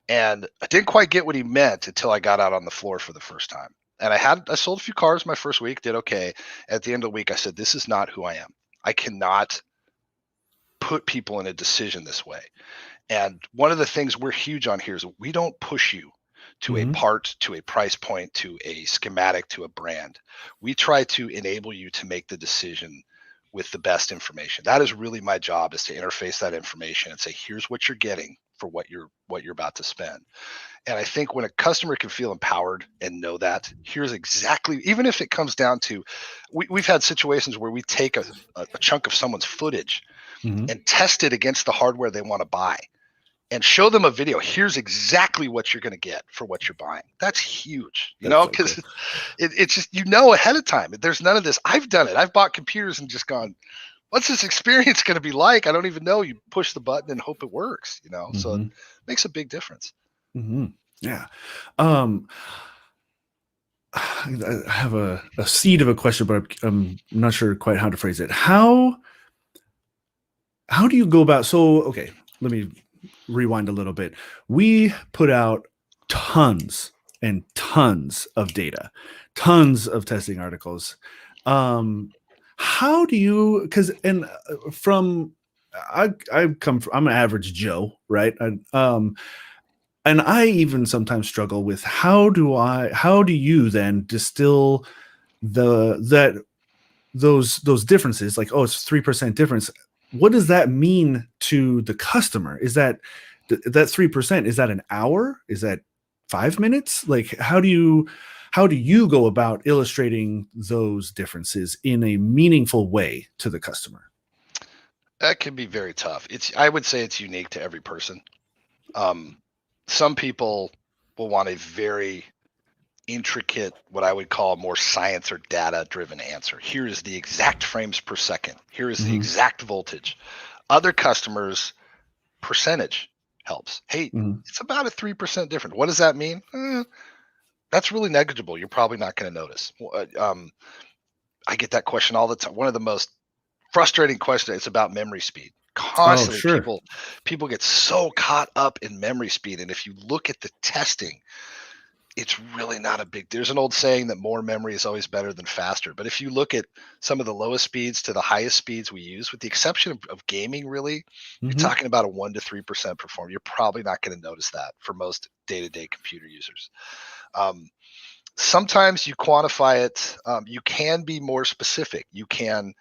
And I didn't quite get what he meant until I got out on the floor for the first time. And I sold a few cars my first week, did okay. At the end of the week, I said, this is not who I am. I cannot put people in a decision this way. And one of the things we're huge on here is we don't push you to a part, to a price point, to a schematic, to a brand. We try to enable you to make the decision with the best information. That is really my job, is to interface that information and say, here's what you're getting for what you're about to spend. And I think when a customer can feel empowered and know that, here's exactly, even if it comes down to, we've had situations where we take a chunk of someone's footage and test it against the hardware they want to buy and show them a video. Here's exactly what you're going to get for what you're buying. That's huge, because it's just, ahead of time. There's none of this. I've done it. I've bought computers and just gone, what's this experience going to be like? I don't even know. You push the button and hope it works, so it makes a big difference. Yeah. I have a seed of a question, but I'm not sure quite how to phrase it. How do you go about, okay, let me rewind a little bit. We put out tons and tons of data, tons of testing articles. How do you, I'm an average Joe, right? And I even sometimes struggle with how do you then distill those differences? Like, oh, it's 3% difference. What does that mean to the customer? Is that 3%? Is that an hour? Is that 5 minutes? Like, how do you go about illustrating those differences in a meaningful way to the customer? That can be very tough. I would say it's unique to every person. Some people will want a very intricate, what I would call more science or data driven answer. Here is the exact frames per second. Here is the exact voltage. Other customers, percentage helps. Hey, it's about a 3% difference. What does that mean? That's really negligible. You're probably not going to notice. I get that question all the time. One of the most frustrating questions is about memory speed. Constantly, people get so caught up in memory speed, and if you look at the testing, it's really not a big. There's an old saying that more memory is always better than faster. But if you look at some of the lowest speeds to the highest speeds we use, with the exception of gaming, really, you're talking about a 1% to 3% performance. You're probably not going to notice that for most day-to-day computer users. Sometimes you quantify it. You can be more specific. You can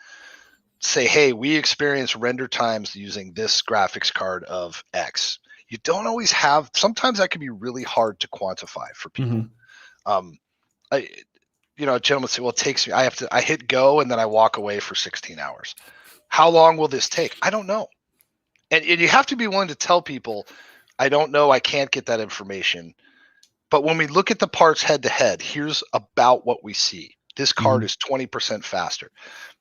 say, hey, we experience render times using this graphics card of X. You don't always have, sometimes that can be really hard to quantify for people. A gentleman say, well, it takes me, I hit go and then I walk away for 16 hours. How long will this take? I don't know. And you have to be willing to tell people, I don't know, I can't get that information. But when we look at the parts head to head, here's about what we see. This card is 20% faster.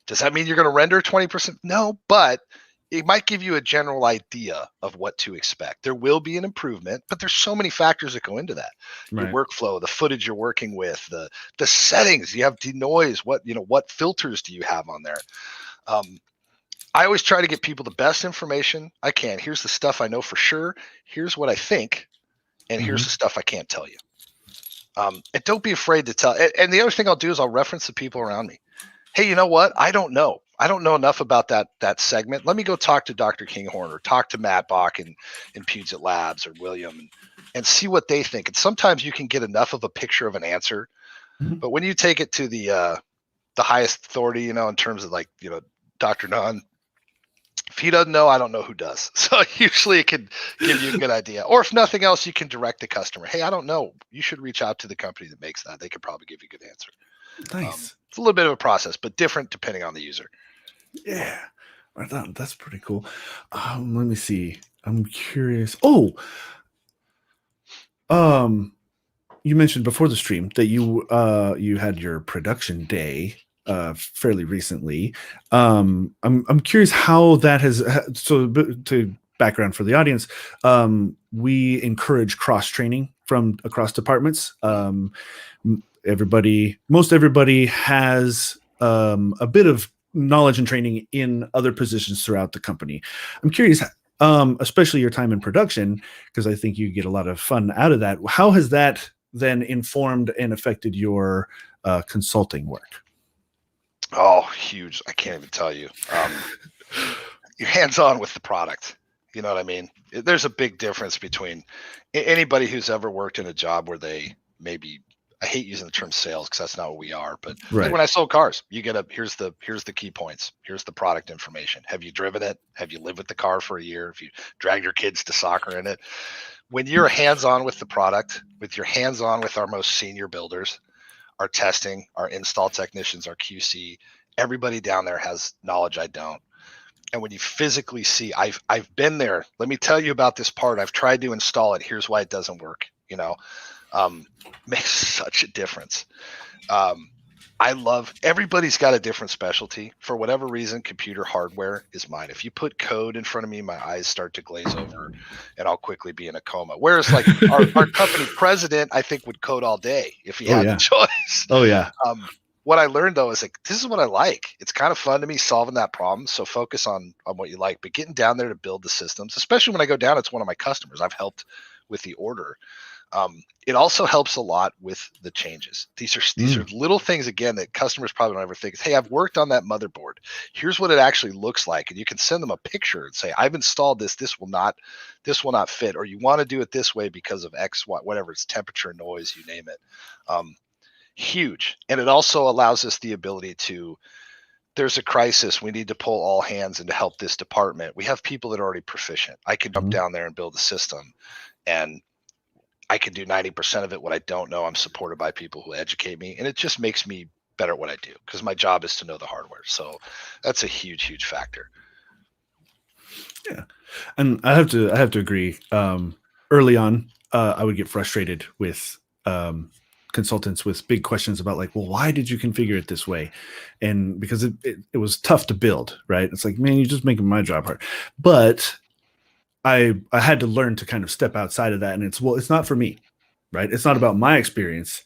Does that mean you're going to render 20%? No, but it might give you a general idea of what to expect. There will be an improvement, but there's so many factors that go into that. Right. Your workflow, the footage you're working with, the settings. You have denoise. What filters do you have on there? I always try to get people the best information I can. Here's the stuff I know for sure. Here's what I think, and here's the stuff I can't tell you. And don't be afraid to tell. And the other thing I'll do is I'll reference the people around me. Hey, you know what? I don't know enough about that segment. Let me go talk to Dr. Kinghorn or talk to Matt Bach in Puget Labs or William and see what they think. And sometimes you can get enough of a picture of an answer Mhm. But when you take it to the highest authority, you know, in terms of like, you know, Dr. Nunn, if he doesn't know, I don't know who does. So usually it can give you a good idea. Or if nothing else, you can direct the customer. Hey, I don't know. You should reach out to the company that makes that. They could probably give you a good answer. Nice. It's a little bit of a process, but different depending on the user. Yeah. Right on. That's pretty cool. Let me see. I'm curious. Oh, you mentioned before the stream that you had your production day fairly recently. I'm curious how that has to background for the audience. We encourage cross training from across departments. Most everybody has a bit of knowledge and training in other positions throughout the company. I'm curious, especially your time in production, because I think you get a lot of fun out of that. How has that then informed and affected your consulting work? Oh, huge. I can't even tell you. You're hands-on with the product. You know what I mean? There's a big difference between anybody who's ever worked in a job where they maybe, I hate using the term sales because that's not what we are, but like Right. when I sold cars, you get here's the key points. Here's the product information. Have you driven it? Have you lived with the car for a year? Have you dragged your kids to soccer in it? When you're hands-on with the product, with your hands-on with our most senior builders, our testing, our install technicians, our QC, everybody down there has knowledge I don't. And when you physically see, I've been there. Let me tell you about this part. I've tried to install it. Here's why it doesn't work. You know, makes such a difference. I love, everybody's got a different specialty. For whatever reason, computer hardware is mine. If you put code in front of me, my eyes start to glaze over and I'll quickly be in a coma. Whereas like our company president, I think would code all day if he had the choice. Oh yeah. What I learned though is like, this is what I like. It's kind of fun to me solving that problem. So focus on what you like, but getting down there to build the systems, especially when I go down, it's one of my customers. I've helped with the order. It also helps a lot with the changes. These are little things again that customers probably don't ever think. Hey, I've worked on that motherboard. Here's what it actually looks like, and you can send them a picture and say, I've installed this. This will not fit, or you want to do it this way because of X, Y, whatever. It's temperature, noise, you name it. Huge, and it also allows us the ability to. There's a crisis. We need to pull all hands and to help this department. We have people that are already proficient. I can jump down there and build a system, and I can do 90% of it. What I don't know, I'm supported by people who educate me, and it just makes me better at what I do because my job is to know the hardware. So that's a huge, huge factor. Yeah, and I have to agree. Early on, I would get frustrated with consultants with big questions about like, well, why did you configure it this way? And because it was tough to build, right? It's like, man, you're just making my job hard. But I had to learn to kind of step outside of that, and it's not for me, right? It's not about my experience.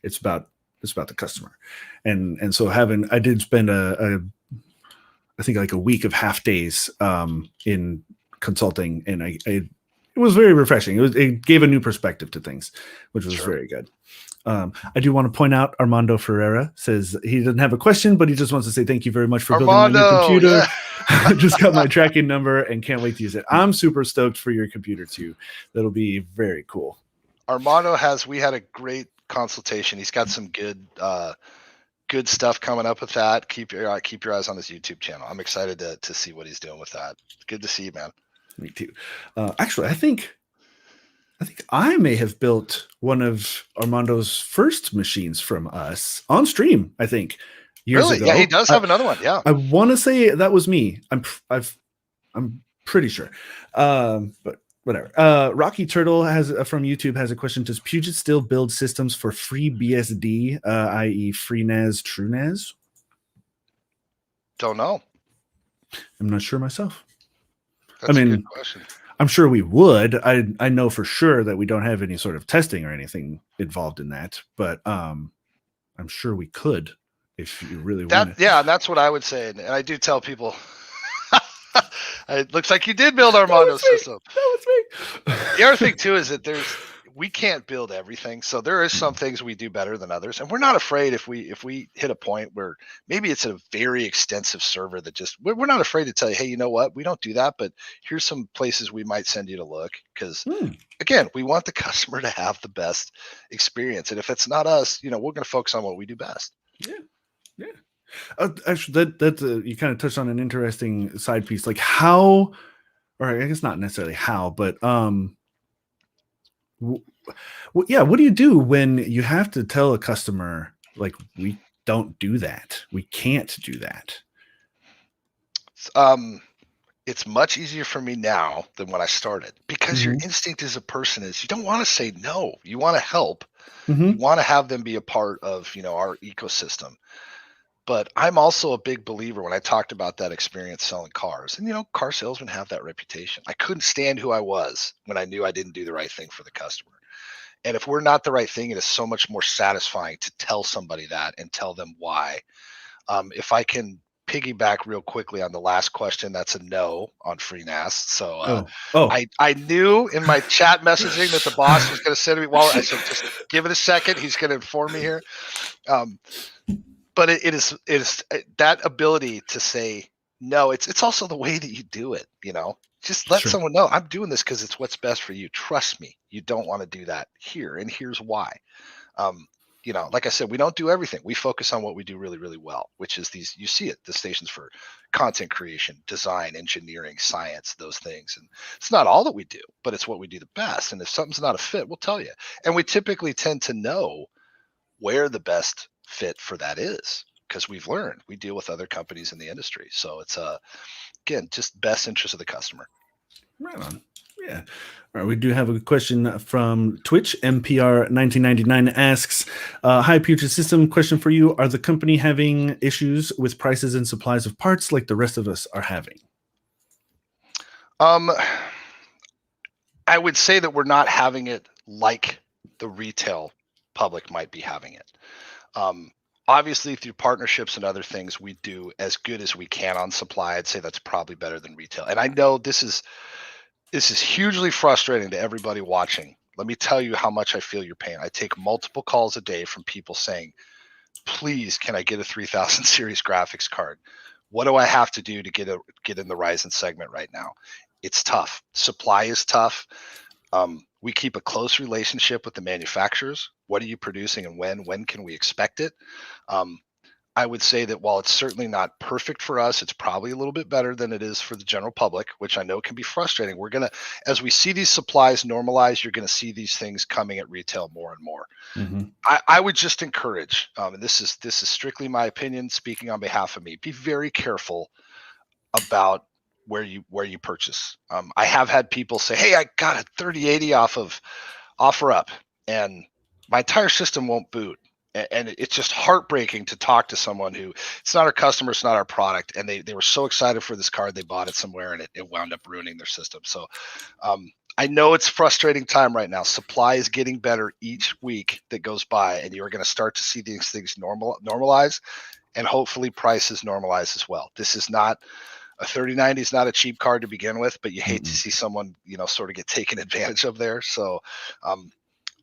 It's about the customer, and so I did spend I think like a week of half days in consulting, and it was very refreshing. It gave a new perspective to things, which was very good. I do want to point out Armando Ferreira says he doesn't have a question, but he just wants to say thank you very much for building my new computer. Yeah. Just got my tracking number and can't wait to use it. I'm super stoked for your computer too. That'll be very cool. Armando we had a great consultation. He's got some good stuff coming up with that. Keep your eyes on his YouTube channel. I'm excited to see what he's doing with that. Good to see you, man. Me too. Actually, I think I may have built one of Armando's first machines from us on stream. I think years ago. Yeah, he does have another one. Yeah, I want to say that was me. I'm pretty sure, but whatever. Rocky Turtle from YouTube has a question: does Puget still build systems for FreeBSD, i.e., FreeNAS, TrueNAS? Don't know. I'm not sure myself. That's a good question. I'm sure we would. I know for sure that we don't have any sort of testing or anything involved in that, but I'm sure we could if you really want. Yeah, and that's what I would say. And I do tell people, it looks like you did build Armando's system. That was me. The other thing too is that we can't build everything. So there is some things we do better than others. And we're not afraid if we hit a point where maybe it's a very extensive server that just we're not afraid to tell you, hey, you know what? We don't do that, but here's some places we might send you to look. Because again, we want the customer to have the best experience. And if it's not us, we're going to focus on what we do best. Yeah. Actually, that's you kind of touched on an interesting side piece, like how, or I guess not necessarily how, but yeah, what do you do when you have to tell a customer, like, we don't do that, we can't do that? It's much easier for me now than when I started, because your instinct as a person is you don't want to say no. You want to help. You want to have them be a part of, our ecosystem. But I'm also a big believer when I talked about that experience selling cars. And, car salesmen have that reputation. I couldn't stand who I was when I knew I didn't do the right thing for the customer. And if we're not the right thing, it is so much more satisfying to tell somebody that and tell them why. If I can piggyback real quickly on the last question, that's a no on free NAS. So I knew in my chat messaging that the boss was going to send me. Well, I said, just give it a second. He's going to inform me here. But it is that ability to say no. It's also the way that you do it. Just let someone know I'm doing this because it's what's best for you. Trust me, you don't want to do that here, and here's why. Like I said, we don't do everything. We focus on what we do really, really well, which is these. You see it, the stations for content creation, design, engineering, science, those things. And it's not all that we do, but it's what we do the best. And if something's not a fit, we'll tell you. And we typically tend to know where the best fit for that is, because we've learned we deal with other companies in the industry. So it's again, just best interest of the customer. Right on. Yeah. All right. We do have a question from Twitch. MPR 1999 asks, hi, Puget System. Question for you. Are the company having issues with prices and supplies of parts like the rest of us are having? I would say that we're not having it like the retail public might be having it. Obviously, through partnerships and other things, we do as good as we can on supply. I'd say that's probably better than retail. And I know this is hugely frustrating to everybody watching. Let me tell you how much I feel your pain. I take multiple calls a day from people saying, please, can I get a 3000 series graphics card? What do I have to do to get in the Ryzen segment right now? It's tough. Supply is tough. We keep a close relationship with the manufacturers. What are you producing and when? When can we expect it? I would say that while it's certainly not perfect for us, it's probably a little bit better than it is for the general public, which I know can be frustrating. As we see these supplies normalize, you're going to see these things coming at retail more and more. I would just encourage, and this is strictly my opinion, speaking on behalf of me, be very careful about where you purchase. I have had people say, hey, I got a 3080 off of OfferUp and my entire system won't boot. And it's just heartbreaking to talk to someone who, it's not our customer, it's not our product. And they were so excited for this card, they bought it somewhere and it wound up ruining their system. So I know it's a frustrating time right now. Supply is getting better each week that goes by, and you're going to start to see these things normalize, and hopefully prices normalize as well. This is not, a 3090 is not a cheap card to begin with, but you hate to see someone, sort of get taken advantage of there. So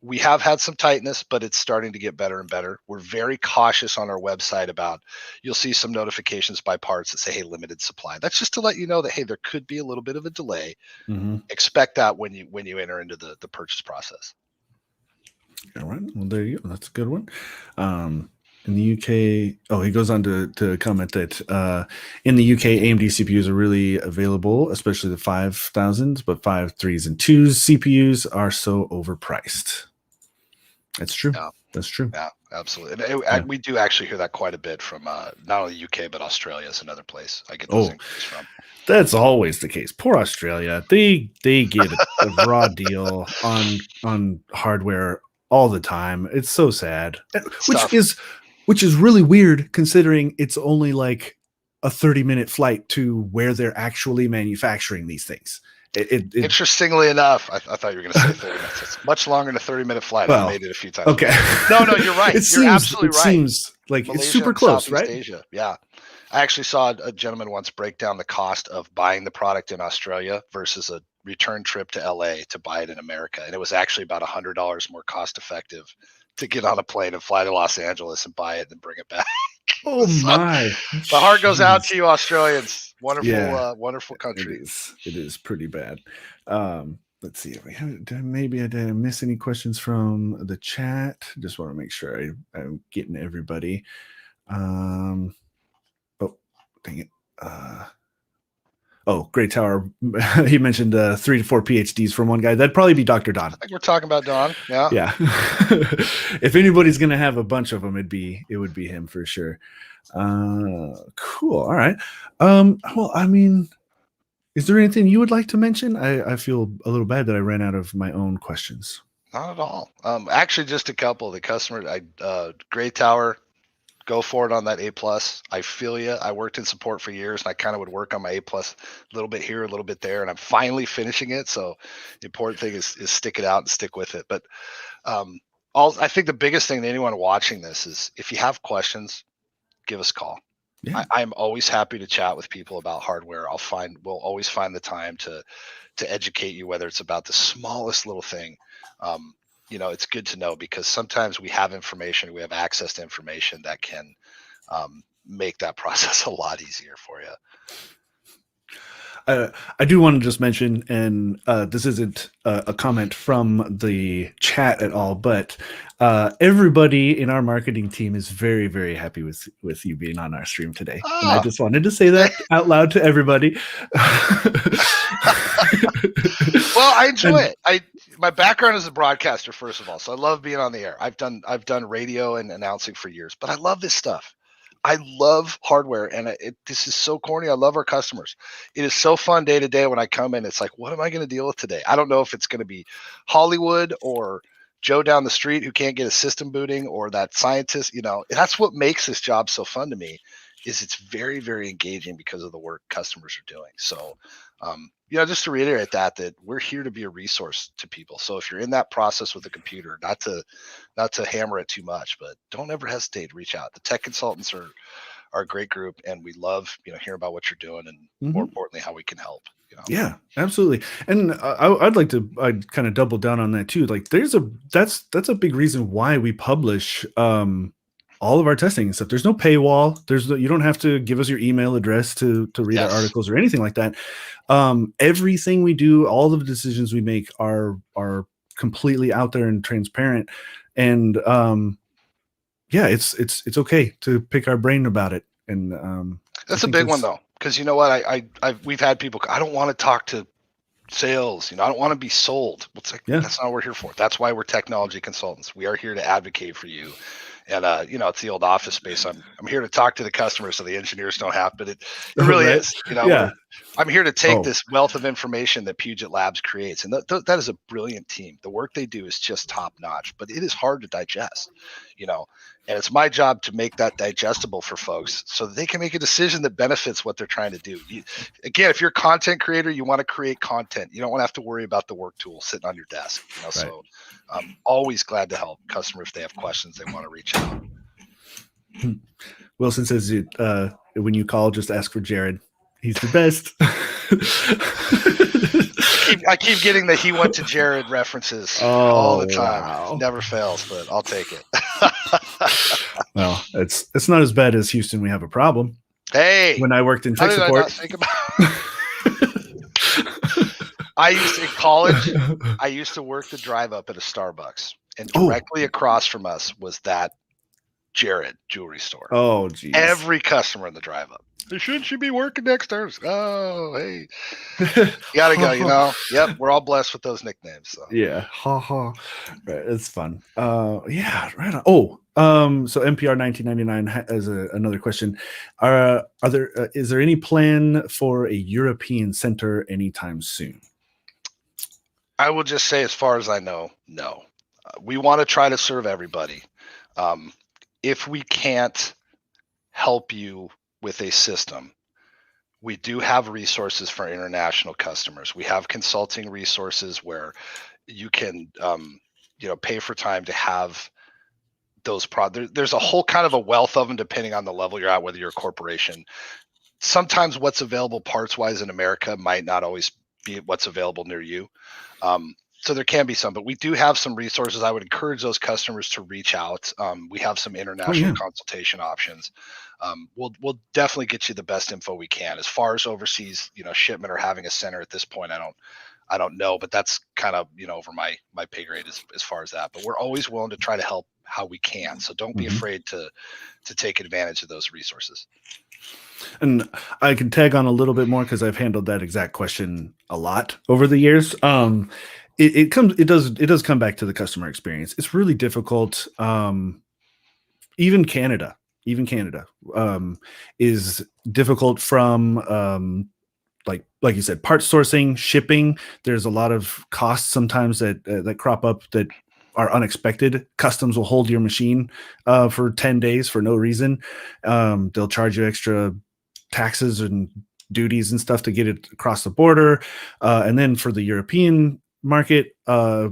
we have had some tightness, but it's starting to get better and better. We're very cautious on our website about, you'll see some notifications by parts that say, hey, limited supply. That's just to let you know that, hey, there could be a little bit of a delay. Expect that when you enter into the purchase process. All right. Well, there you go. That's a good one. In the UK, he goes on to comment that in the UK, AMD CPUs are really available, especially the 5000s, but 5, 3s, and 2s CPUs are so overpriced. That's true. Yeah. That's true. Yeah, absolutely. And we do actually hear that quite a bit from not only the UK, but Australia is another place I get those inquiries from. That's always the case. Poor Australia. They get a raw deal on hardware all the time. It's so sad. Which is really weird considering it's only like a 30-minute flight to where they're actually manufacturing these things. Interestingly enough, I thought you were going to say 30 minutes. It's much longer than a 30-minute flight. Well, I made it a few times. Okay. No, you're right. You're absolutely right. It seems like Malaysia, it's super close, Southeast right? Asia. Yeah. I actually saw a gentleman once break down the cost of buying the product in Australia versus a return trip to LA to buy it in America. And it was actually about $100 more cost effective to get on a plane and fly to Los Angeles and buy it and bring it back. Oh So, my! the heart goes out Jeez. to you, Australians. Wonderful, Yeah, wonderful it country. is. It is pretty bad. Let's see if we have. Maybe I didn't miss any questions from the chat. Just want to make sure I'm getting everybody. Oh, dang it. Oh, Great Tower. He mentioned 3 to 4 PhDs from one guy. That'd probably be Dr. Don. I think we're talking about Don. Yeah. Yeah. If anybody's gonna have a bunch of them, it would be him for sure. Cool. All right. Well, I mean, is there anything you would like to mention? I feel a little bad that I ran out of my own questions. Not at all. Actually, just a couple. The customer, Gray Tower, go for it on that A+. I feel you. I worked in support for years, and I kind of would work on my A+ a little bit here, a little bit there, and I'm finally finishing it. So the important thing is stick it out and stick with it. But I think the biggest thing to anyone watching this is if you have questions, give us a call. Yeah. I'm always happy to chat with people about hardware. We'll always find the time to educate you, whether it's about the smallest little thing. It's good to know because sometimes we have information, we have access to information that can make that process a lot easier for you. I do want to just mention, and this isn't a comment from the chat at all, but everybody in our marketing team is very, very happy with you being on our stream today. And I just wanted to say that out loud to everybody. Well, I enjoy it. My background is a broadcaster, first of all, so I love being on the air. I've done radio and announcing for years, but I love this stuff. I love hardware, and this is so corny. I love our customers. It is so fun day to day when I come in. It's like, what am I going to deal with today? I don't know if it's going to be Hollywood or Joe down the street who can't get a system booting or that scientist. That's what makes this job so fun to me. Is it's very, very engaging because of the work customers are doing. So, just to reiterate that we're here to be a resource to people. So if you're in that process with a computer, not to hammer it too much, but don't ever hesitate to reach out. The tech consultants are a great group, and we love hearing about what you're doing and more importantly how we can help. Yeah, absolutely. And I'd kind of double down on that too. Like that's a big reason why we publish all of our testing and stuff. There's no paywall. You don't have to give us your email address to read our articles or anything like that. Everything we do, all of the decisions we make are completely out there and transparent. And it's okay to pick our brain about it. And that's a big one though, because you know what, we've had people. I don't want to talk to sales. I don't want to be sold. It's like that's not what we're here for. That's why we're technology consultants. We are here to advocate for you. And it's the old Office Space. I'm here to talk to the customers so the engineers don't have, but it really is. I'm here to take this wealth of information that Puget Labs creates, and that is a brilliant team. The work they do is just top notch, but it is hard to digest, and it's my job to make that digestible for folks so that they can make a decision that benefits what they're trying to do. Again, if you're a content creator, you want to create content. You don't want to have to worry about the work tool sitting on your desk. Right. So I'm always glad to help customers if they have questions they want to reach out. Wilson says when you call, just ask for Jared. He's the best. I keep getting the he went to Jared references all the time. Wow. Never fails, but I'll take it. Well, it's not as bad as Houston. We have a problem. Hey, when I worked in tech support, in college, I used to work the drive up at a Starbucks, and directly across from us was that Jared jewelry store. Oh, geez. Every customer in the drive up. Shouldn't you be working next Thursday? Oh, hey. You gotta go, Yep, we're all blessed with those nicknames. So. Yeah. Ha ha. Right. It's fun. Yeah, right on. So NPR 1999 has another question. Is there any plan for a European center anytime soon? I will just say, as far as I know, no. We want to try to serve everybody. If we can't help you with a system, we do have resources for international customers. We have consulting resources where you can, pay for time to have those there's a whole kind of a wealth of them depending on the level you're at, whether you're a corporation. Sometimes what's available parts wise in America might not always be what's available near you. So there can be some, but we do have some resources. I would encourage those customers to reach out. We have some international consultation options. We'll definitely get you the best info we can. As far as overseas, shipment or having a center at this point, I don't know, but that's kind of over my pay grade as far as that. But we're always willing to try to help how we can. So don't be afraid to take advantage of those resources. And I can tag on a little bit more because I've handled that exact question a lot over the years. It does come back to the customer experience. It's really difficult. Even Canada is difficult from like you said, part sourcing, shipping. There's a lot of costs sometimes that crop up that are unexpected. Customs will hold your machine for 10 days for no reason. They'll charge you extra taxes and duties and stuff to get it across the border. And then for the European market,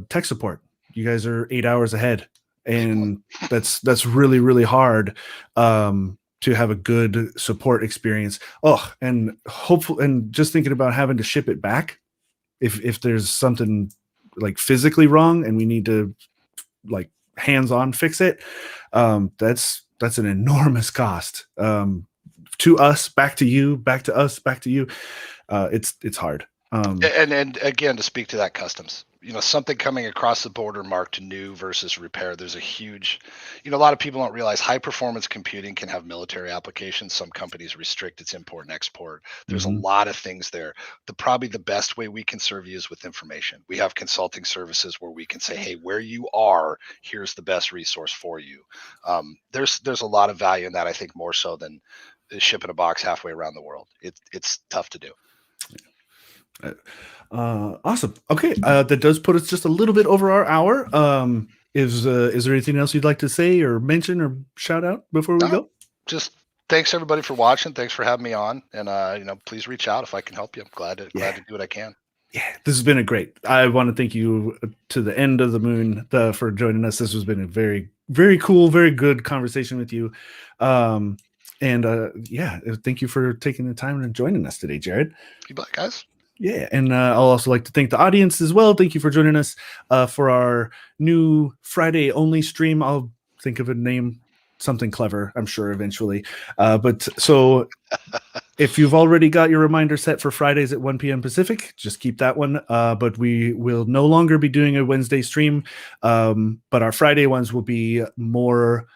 tech support, you guys are 8 hours ahead. And that's really, really hard to have a good support experience. Oh, and hopefully, and just thinking about having to ship it back if there's something like physically wrong and we need to like hands-on fix it, that's an enormous cost. To us, back to you, back to us, back to you. It's hard. And again, to speak to that customs, something coming across the border marked new versus repair. There's a huge, a lot of people don't realize high performance computing can have military applications. Some companies restrict its import and export. There's a lot of things there. Probably the best way we can serve you is with information. We have consulting services where we can say, hey, where you are, here's the best resource for you. There's a lot of value in that. I think more so than shipping a box halfway around the world. It's tough to do. Awesome. Okay, that does put us just a little bit over our hour. Is there anything else you'd like to say or mention or shout out before we go? Just thanks everybody for watching. Thanks for having me on, and please reach out if I can help you. I'm glad to do what I can. Yeah, this has been great. I want to thank you to the end of the moon for joining us. This has been a very, very cool, very good conversation with you. And thank you for taking the time and joining us today, Jared. You bet, guys. Yeah, and I'll also like to thank the audience as well. Thank you for joining us for our new Friday only stream. I'll think of a name, something clever, I'm sure eventually. But so if you've already got your reminder set for Fridays at 1 p.m. Pacific, just keep that one. But we will no longer be doing a Wednesday stream, but our Friday ones will be more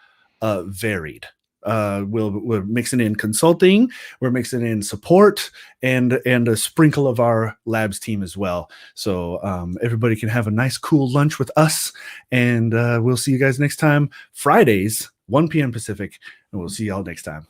varied. We're mixing in consulting, we're mixing in support, and a sprinkle of our labs team as well. So everybody can have a nice, cool lunch with us, and we'll see you guys next time, Fridays, 1 p.m. Pacific, and we'll see y'all next time.